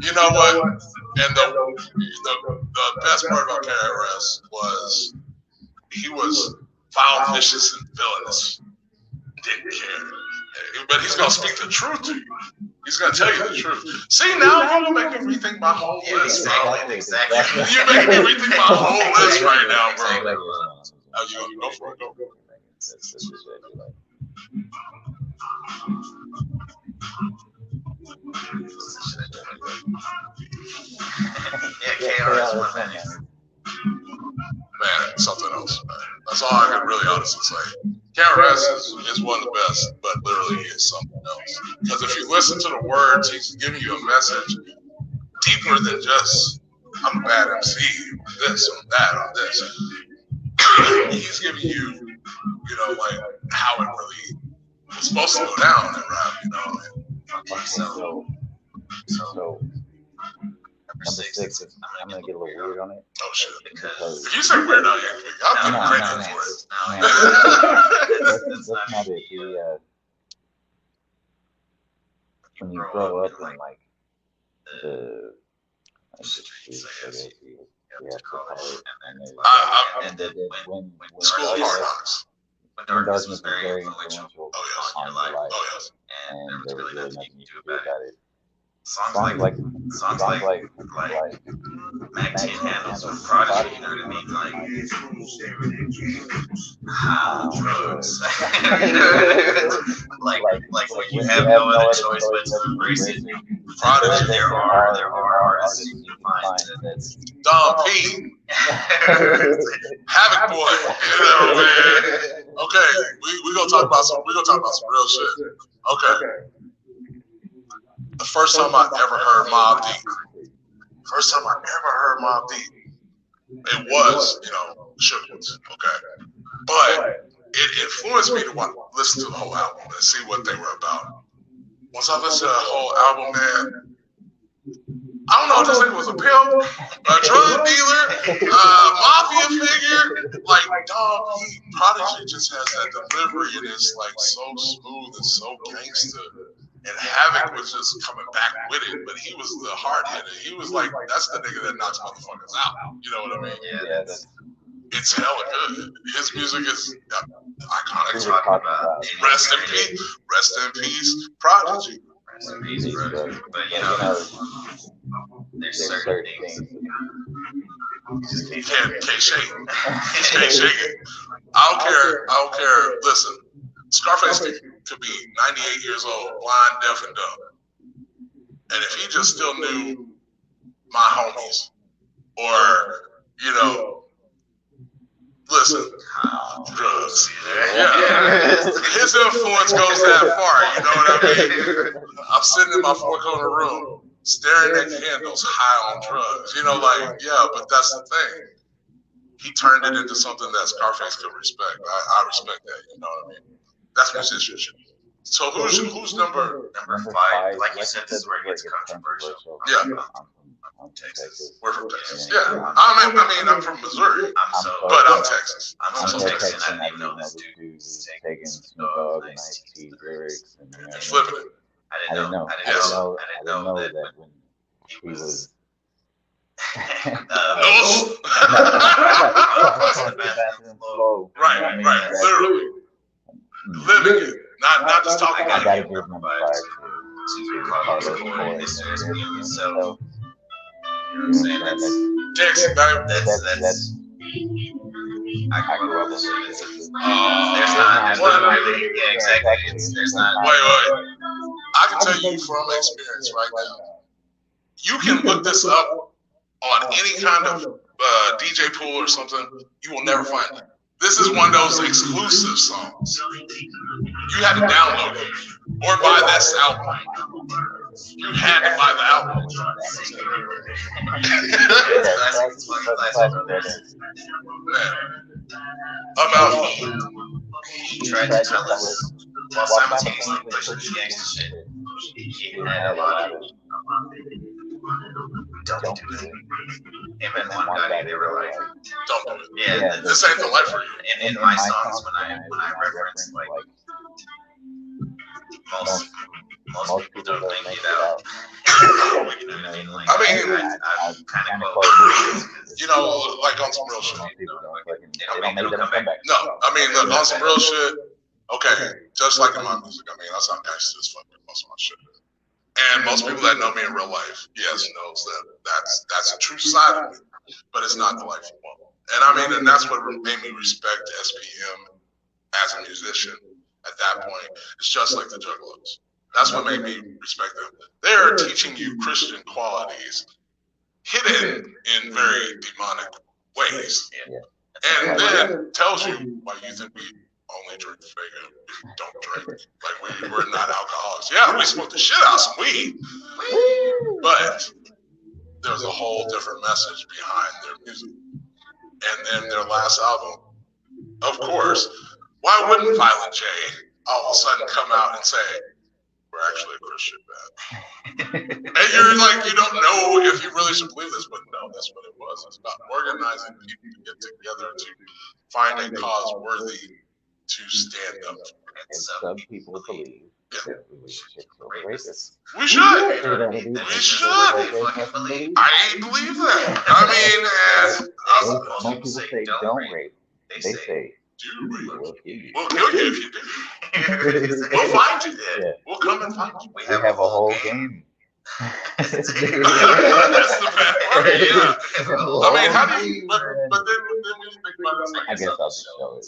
You know what? And the best part about KRS was he was foul, vicious, and villainous. Didn't care. But he's gonna speak the truth to you. He's gonna tell you the truth. See, now you're gonna make me rethink my whole list, bro. Exactly. You're making me rethink my whole list right now, bro. Oh, you gonna go for it? Go. KRS-One. Man, something else, man. That's all I can really honestly say. KRS is one of the best, but literally he is something else. Because if you listen to the words, he's giving you a message deeper than just, I'm a bad MC, on this, on that, on this. He's giving you, like how it really was supposed to go down in rap, So number 6, I'm gonna get a little weird on it. Oh shit! Because if you say weird, I'll give credit for it. That's not it. When you grow up in like the when School of Hard Knocks. When Darkness was very influential Oh on your life, yes. and there was really nothing you could do about it. Songs like Mac 10 handles with Prodigy, you know what I mean? Drugs. like when you have no other choice but to embrace it. Prodigy, There are artists you can find that's Don P. Havoc Boy. Man. Okay, we gonna talk about some real shit. Okay. The first time I ever heard Mobb Deep. It was, Sugar's, okay? But it influenced me to listen to the whole album and see what they were about. Once I listened to the whole album, man, I don't know if this nigga was a pimp, a drug dealer, mafia figure. Like, dog, Prodigy just has that delivery and it's like so smooth and so gangster. And Havoc was just coming back with it, but he was the hard hitter. He was like, that's the nigga that knocks motherfuckers out. You know what I mean? Yeah, it's hella good. His music is iconic. Rest in peace, Prodigy. Rest in peace, bro. But there's certain things you just can't shake it. Can't shake it. I don't care. Listen, Scarface could be 98 years old, blind, deaf, and dumb. And if he just still knew my homies, or, listen, drugs. Yeah. His influence goes that far, you know what I mean? I'm sitting in my four-corner room, staring at candles, high on drugs. But that's the thing. He turned it into something that Scarface could respect. I respect that, you know what I mean? That's musicianship. So who's number 5? Like you said, this is where it gets controversial. Yeah. I'm Texas. We're from Texas. Yeah. I mean, I'm from Missouri, but I'm Texas. I'm from Texas, and I didn't even know this dude was taking Snoop Dogg and Ice-T lyrics and flipping it. I didn't know that when he was Right. Literally. Living it. Not just talking about it. I gotta give them fire to Carlos for himself. You know what I'm saying? Jackson, that's I grew up with it. There's not exactly. There's not. Wait. I can tell you from experience right now. You can look this up on any kind of DJ pool or something. You will never find it. This is one of those exclusive songs. You had to download it or buy this album. You had to buy the album. About he tried to tell us while simultaneously pushing the gangster shit. He had a lot of don't do it. Him and one guy, they were like, don't do it. Yeah, this ain't the life for you. In my songs, when I reference like most people don't make it out. I mean, kind of you know, like on some real shit. No, I mean, look, on some real shit. Okay, just like in my music. I mean, I sound gangster as fuck in most of my shit. And most people that know me in real life, yes, knows that that's a true side of me, but it's not the life you want. And I mean, and that's what made me respect SPM as a musician at that point. It's just like the Juggalos. That's what made me respect them. They're teaching you Christian qualities hidden in very demonic ways. And then tells you why you think we only drink Vega. We don't drink. Like we're not alcoholics. Yeah, we smoke the shit out of some weed. But there's a whole different message behind their music. And then their last album, of course, why wouldn't Violent J all of a sudden come out and say, we're actually a Christian band? And you're like, you don't know if you really should believe this, but no, that's what it was. It's about organizing people to get together to find a cause worthy to stand up for. And some people believe that we should celebrate this. We should. I believe that. I mean, most people say don't rape. They say we'll kill you. We'll kill you if you do. We'll find you. Yeah. We'll come and find you. We have a whole game. That's the bad part. Yeah. I mean, how do you? But then when you think about it, I guess I'll just show it.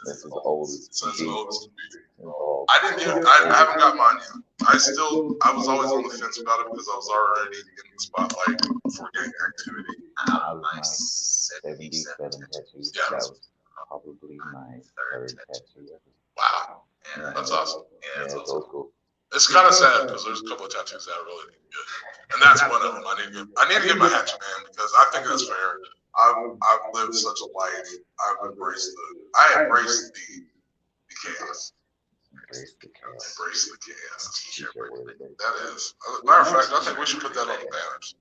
This is the oldest. I haven't got mine yet. I was always on the fence about it because I was already in the spotlight for gang activity. My 77 tattoos. That was probably my third tattoo. Wow. Yeah, that's awesome. Yeah, it's old school. It's kind of sad because there's a couple of tattoos that I really need to get, and that's one of them. I need to get my hatchet, man, because I think that's fair. I've lived such a life. I embrace the chaos. Embrace the chaos. Embrace the chaos. That is. Matter of fact, I think we should put that on the banners.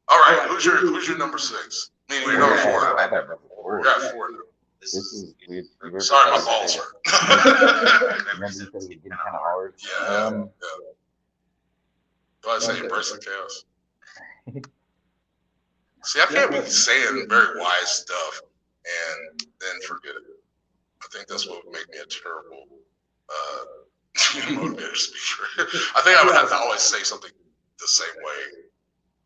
All right, who's your number 6? Meaning your number 4. I got number 4. We got 4 now. This is weird. Sorry, my balls hurt. Remember you said it was getting kind of hard? Yeah. Do I say embrace the chaos? See, I can't be saying very wise stuff and then forget it. I think that's what would make me a terrible motivator speaker. I think I would have to always say something the same way,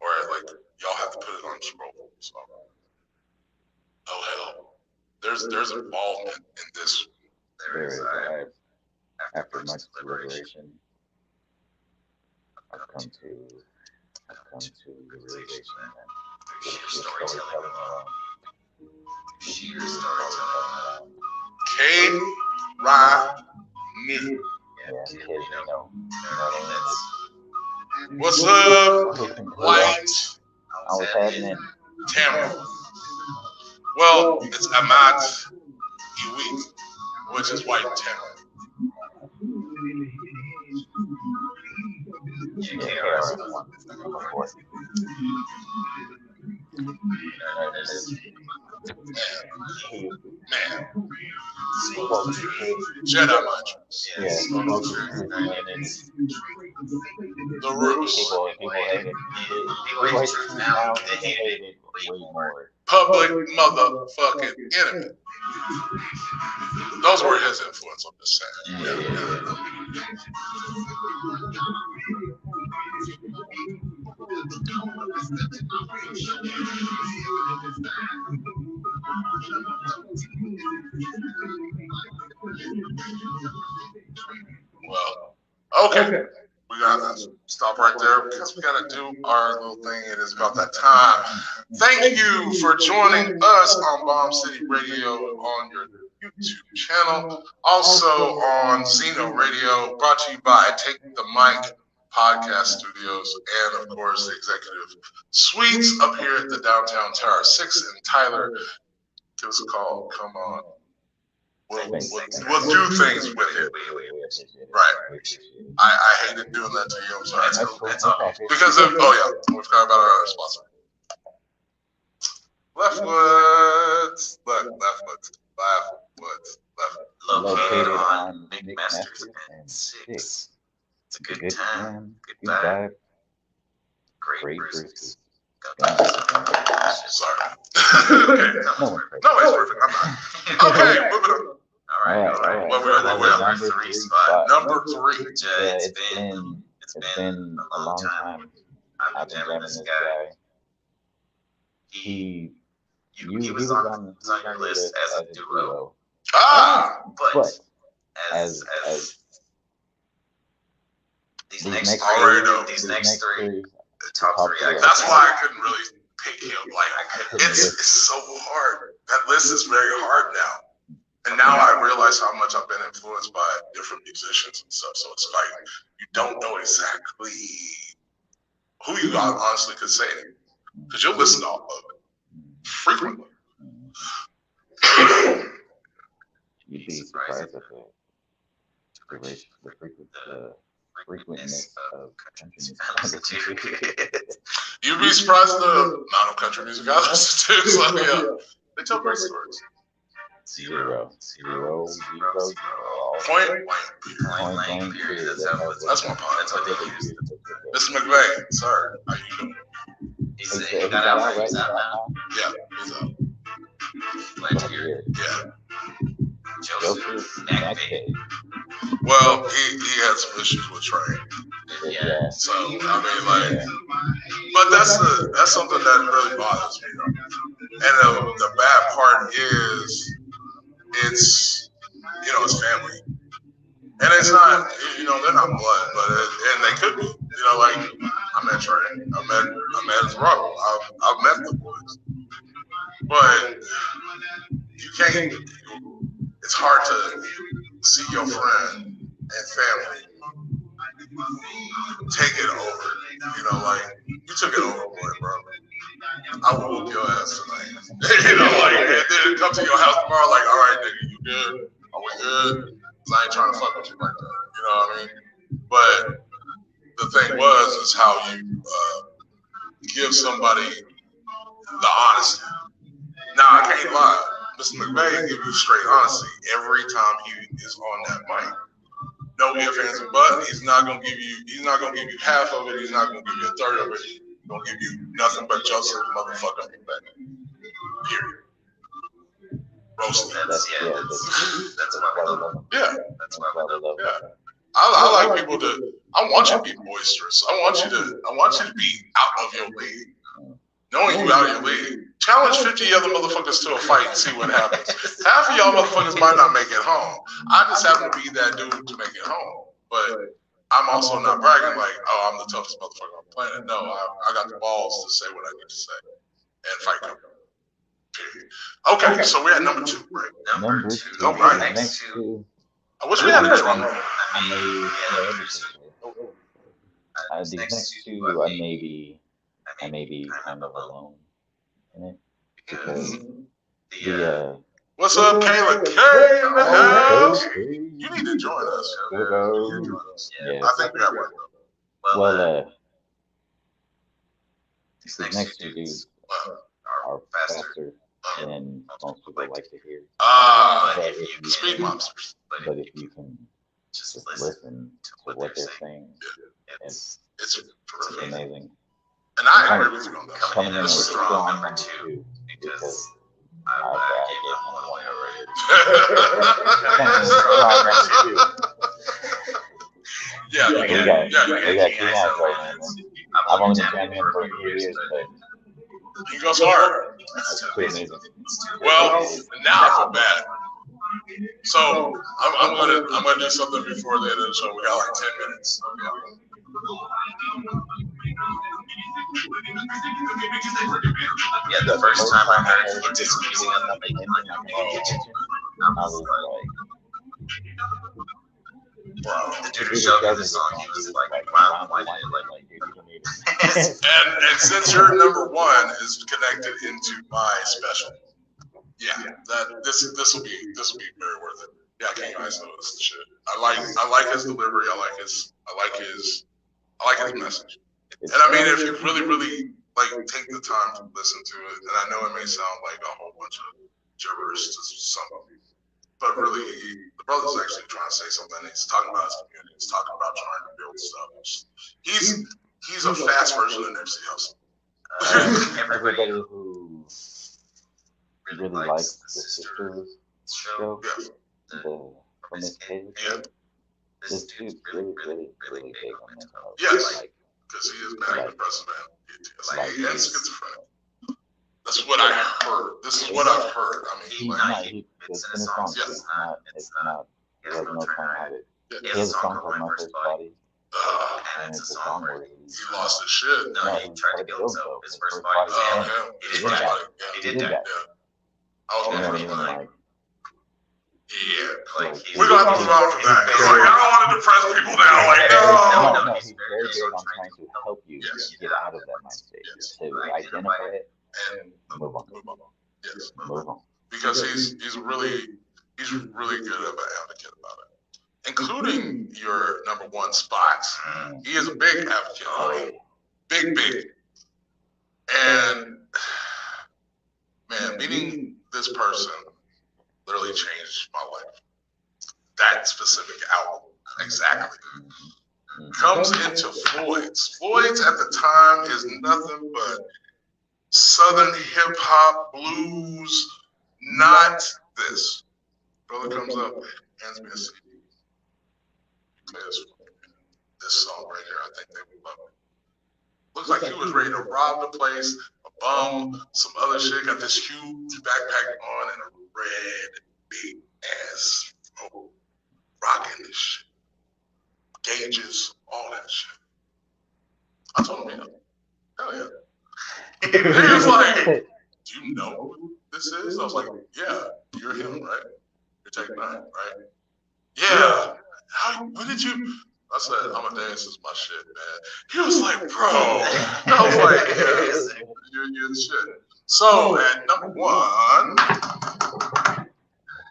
or like y'all have to put it on the scroll. So, oh hell. There's involvement in this. There is. After much deliberation, I've come to the realization that sheer storytelling alone. Mik3y. Yeah, kids, you know what's up, White? I was happening. Tamara. Well, it's Mik3y, which is White Tamara. Man. Jedi mind tricks. Yeah. The Roots. People hate it. People hate the truth now, but they hate it way more. Public motherfucking Enemy. Those were his influence, I'm just saying. Yeah. Well, okay. We gotta stop right there because we gotta do our little thing. It is about that time. Thank you for joining us on Bomb City Radio on your YouTube channel. Also on Zeno Radio, brought to you by Take the Mic Podcast Studios, and of course the Executive Suites up here at the Downtown Tower 6 in Tyler. Give us a call. Come on. We'll do things with it. Right. I hated doing that to you. I'm sorry. It's all. Because of, we forgot about our other sponsor. Leftwoods. Located on Mik3y and 6. It's a good time, good vibe, great bruises. Sorry. Okay. No, it's perfect. I'm not. Okay, moving on. All right. What we are number three. Yeah, it's been a long time. I've been jamming this guy. He was on your list as a duo. But as these next three, top three. That's why I couldn't really pick him. Like it's so hard. That list is very hard now. And now I realize how much I've been influenced by different musicians and stuff. So it's like you don't know exactly who you honestly could say, because you'll listen to all of it frequently. You'd be surprised at the frequentness of country music. You'd be surprised at the amount of country music I listen to. So yeah, they tell great stories. Zero. Point blank period. That's my point. That's what they use. Mr. Mik3y, sorry. How you doing? He got out right now. Yeah, he's out. Glad to hear it. Yeah. Joseph Mackay. Well, he had some issues with Trey. Yeah. So I mean, but that's something that really bothers me. And the bad part is, it's it's family, and it's not they're not blood, but and they could be. Like I met Trey, I met his brother, I've met the boys, but you can't. It's hard to see your friend and family take it over. You took it over, bro. I will whoop your ass tonight. And then come to your house tomorrow, like, all right, nigga, you good? Are we good? Cause I ain't trying to fuck with you like that. You know what I mean? But the thing is how you give somebody the honesty. Now, I can't lie. Mr. Mik3y give you straight honesty every time he is on that mic. No ifs, ands, and buts. He's not gonna give you half of it. He's not gonna give you a third of it. He's gonna give you nothing but Joseph motherfucker. Period. Roasting. That's why I love him. Yeah. That's why I love him. Yeah. I like people to. I want you to be boisterous. I want you to be out of your league. Knowing you out of your league. Challenge 50 other motherfuckers to a fight and see what happens. Half of y'all motherfuckers might not make it home. I just happen to be that dude to make it home. But I'm also not bragging like, oh, I'm the toughest motherfucker on the planet. No, I got the balls to say what I need to say and fight them. Period. Okay, so we're at number 2, right? Number 2. All right. Next to. I wish we had a drum roll. These next two, I may be kind of alone in it, because what's up, Kayla K in the house? You need to join us. Yeah. I think we got one. Well, these next two dudes are faster than most people like to hear. Speed monsters. But if you can just listen to what they're saying, It's terrific. amazing. And I agree with you on that. Coming in with This is strong strong. number 2 because I gave number 1 already. Coming in with strong number 2. Yeah, We got King Astro, man. I've only been champion for a few years, but he goes hard. that's too amazing. Well, now I feel bad. So I'm gonna do something before the end of the show. We got like 10 minutes. Yeah, the first time I heard this music on the I was like, the dude who showed me the song, he was like, wow, why did it like, dude, you don't need it. And since your number 1 is connected into my special, yeah, that this will be very worth it. Yeah, King Iso is the shit. I like his delivery. I like his message. And I mean, if you really like take the time to listen to it, and I know it may sound like a whole bunch of gibberish to some of you, but really, the brother's actually trying to say something. He's talking about his community. He's talking about trying to build stuff. He's a fast version of Nipsey Hussle. Everybody who really likes the Sisters show, from his page, this dude's really big on mental health. Yes, because he is manic depressive and schizophrenic. That's what I heard. This is what I've heard. I mean, it's in a song. It's not. He has no song habit. He has a song called My First Body. And it's a song where he lost his shit. No, he tried to kill himself. His first body. He did that. I was going to like, like we're going to have to move on from that. It's like, I don't want to depress people now. Like, no. No, he's very big on trying to help you get out of that mind state, to identify it and move on. Yes. Move on. Because he's really good of an advocate about it, including your number 1 spots. He is a big advocate. Oh, Big. And man, meeting this person literally changed my life. That specific album, exactly. Comes into Floyd's. Floyd's at the time is nothing but Southern hip hop, blues, not this. Brother comes up, hands me a CD. This song right here, I think they would love it. Looks like he was ready to rob the place, a bum, some other shit, got this huge backpack on and a red big ass rocking this shit. Gauges, all that shit. I told him, hell yeah. He was like, do you know who this is? I was like, yeah, you're him, right? You're Tech 9, right? Yeah. When did you? I said, I'm a dance, this is my shit, man. He was like, bro. I was like, yeah, you're the shit. So at number 1,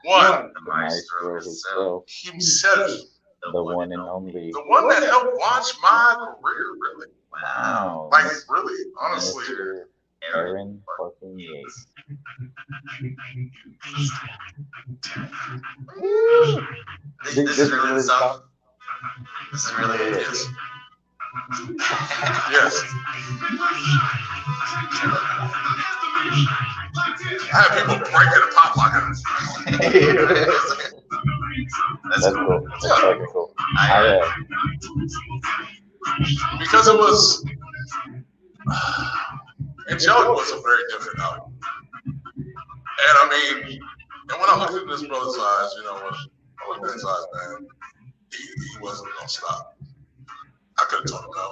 the maestro himself, the one and only. The one that helped launch my career, really. Wow. Like, really, honestly. Mr. Aaron fucking Yates. This is really the song? This is really it. Yes. I have people breaking the pop lock. That's cool. That's fucking cool. Because it was Angelic was a very different album. And I mean, and when I looked at this brother's eyes, you know, when I looked at his eyes, man, he wasn't gonna stop. I could have told him no.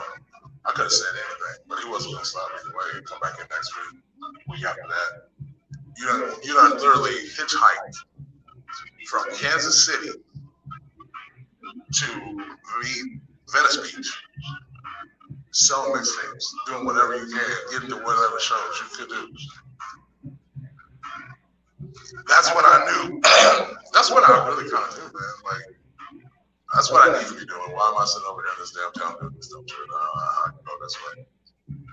I could have said anything, but he wasn't gonna stop either way. He'd come back in next week after that. You done literally hitchhiked from Kansas City to Venice Beach, selling mixtapes, doing whatever you can, getting to whatever shows you could do. That's when I knew. That's when I really kind of knew, man. Like, that's what I need to be doing. Why am I sitting over here in this damn town doing this stuff? I can go this way.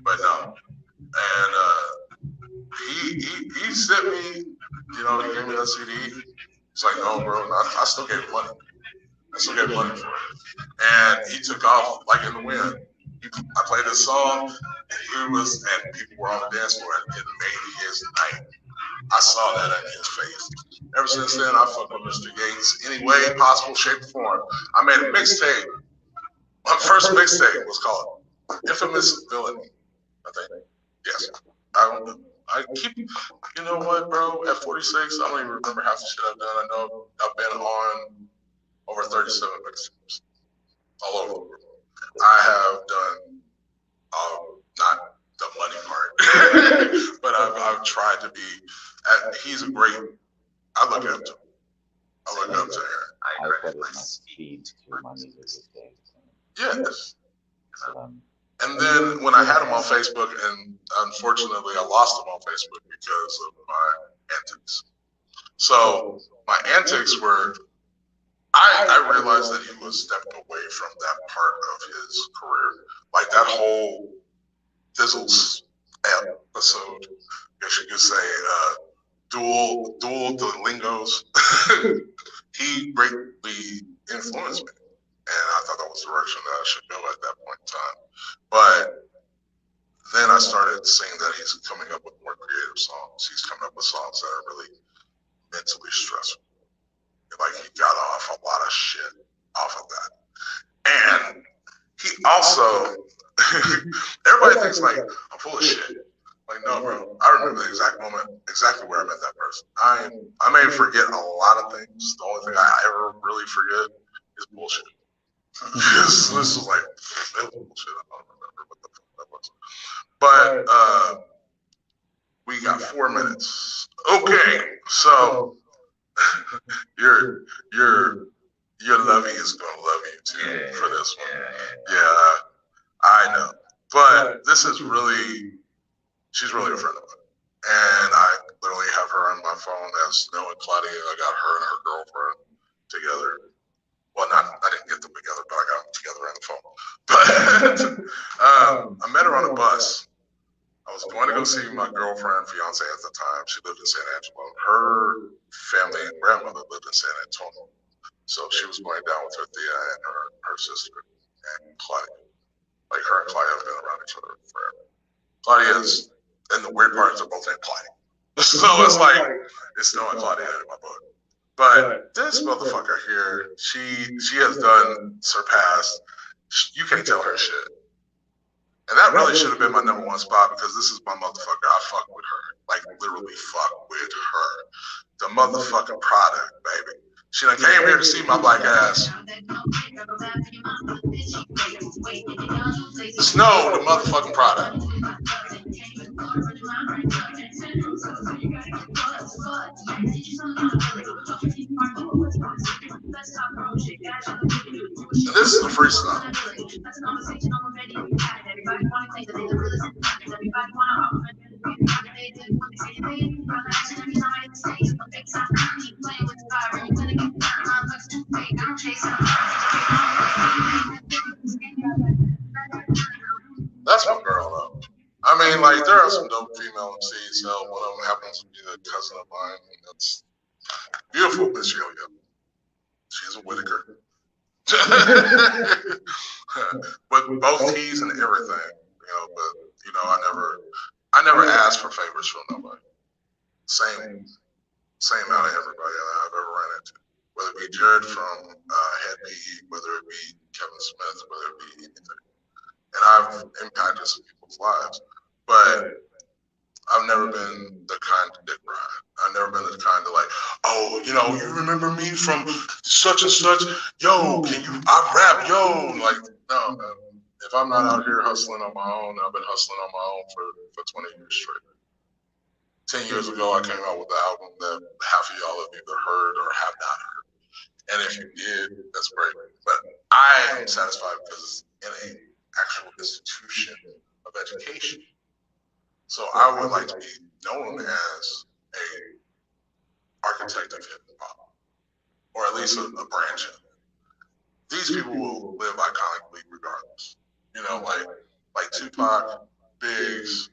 But no. And he sent me, you know, he gave me that CD. He's like, no, bro, I still gave him money. I still gave money for it. And he took off like in the wind. I played this song, and people were on the dance floor, and it made his night. I saw that in his face. Ever since then, I fucked with Mr. Yates any way possible, shape, or form. I made a mixtape. My first mixtape was called Infamous Villainy, I think. Yes. I keep, you know what, bro? At 46, I don't even remember half the shit I've done. I know I've been on over 37 mixtapes all over the world. I have done, not the money part, but I've tried to be. He's a great. I look up to him. I look up to Aaron. I put in my speed to my music these days. Yes. So, And then when I had him on Facebook, and unfortunately I lost him on Facebook because of my antics. So my antics were, I realized that he was stepping away from that part of his career. Like that whole Thizzles episode, I guess you could say, dual the lingos. He greatly influenced me. And I thought that was the direction that I should go at that point in time. But then I started seeing that he's coming up with more creative songs. He's coming up with songs that are really mentally stressful. Like he got off a lot of shit off of that. And he also, everybody thinks like, I'm full of shit. Like, no, bro, I remember the exact moment, exactly where I met that person. I may forget a lot of things. The only thing I ever really forget is bullshit. This was like bullshit. I don't remember what the fuck that was. But we got 4 minutes. Okay, so your lovey is gonna love you too for this one. Yeah, I know. But this is really, she's really a friend of mine, and I literally have her on my phone as Snow and Claudia. I got her and her girlfriend together. Well, I didn't get them together, but I got them together on the phone. But I met her on a bus. I was going to go see my girlfriend, fiance at the time. She lived in San Angelo. Her family and grandmother lived in San Antonio. So she was going down with her Thea and her sister and Claudia. Like her and Claudia have been around each other forever. Claudia's, and the weird part is they're both named Claudia. So it's like, it's Snow and Claudia in my book. But this motherfucker here, she has surpassed. You can't tell her shit. And that really should have been my #1 spot because this is my motherfucker. I fuck with her. Like, literally fuck with her. The motherfucking product, baby. She done came here to see my black ass. Snow, the motherfucking product. And this is a freestyle. That's my girl, though. I mean, like, there are some dope female MCs. So one of them happens to be the cousin of mine. And that's beautiful, Miss Yo-Yo. She's a Whitaker. But both keys and everything, you know. But you know, I never asked for favors from nobody. Same out of everybody I've ever ran into. Whether it be Jared from Head PE, whether it be Kevin Smith, whether it be anything. And I've impacted some people's lives, but I've never been the kind to dick ride. I've never been the kind to like, oh, you know, you remember me from such and such? Yo, I rap, yo. Like, no, man. If I'm not out here hustling on my own, I've been hustling on my own for 20 years straight. 10 years ago, I came out with the album that half of y'all have either heard or have not heard. And if you did, that's great. But I am satisfied because it's in an actual institution of education. So I would like to be known as a architect of hip hop, or at least a branch of it. These people will live iconically regardless. You know, like Tupac, Biggs,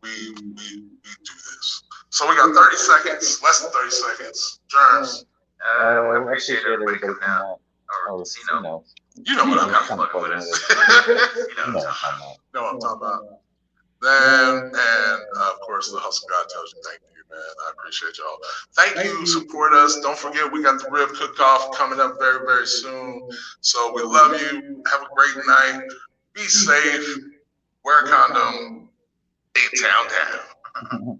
we do this. So we got 30 seconds, less than 30 seconds. Germs. I appreciate everybody coming out. or casino. You know what I'm kind of fucking with it. Know what I'm talking about. Then, and of course, the Hustle God tells you thank you, man. I appreciate y'all. Thank you. Support us. Don't forget, we got the rib cook-off coming up very, very soon. So we love you. Have a great night. Be safe. Wear a condom. 8 town down.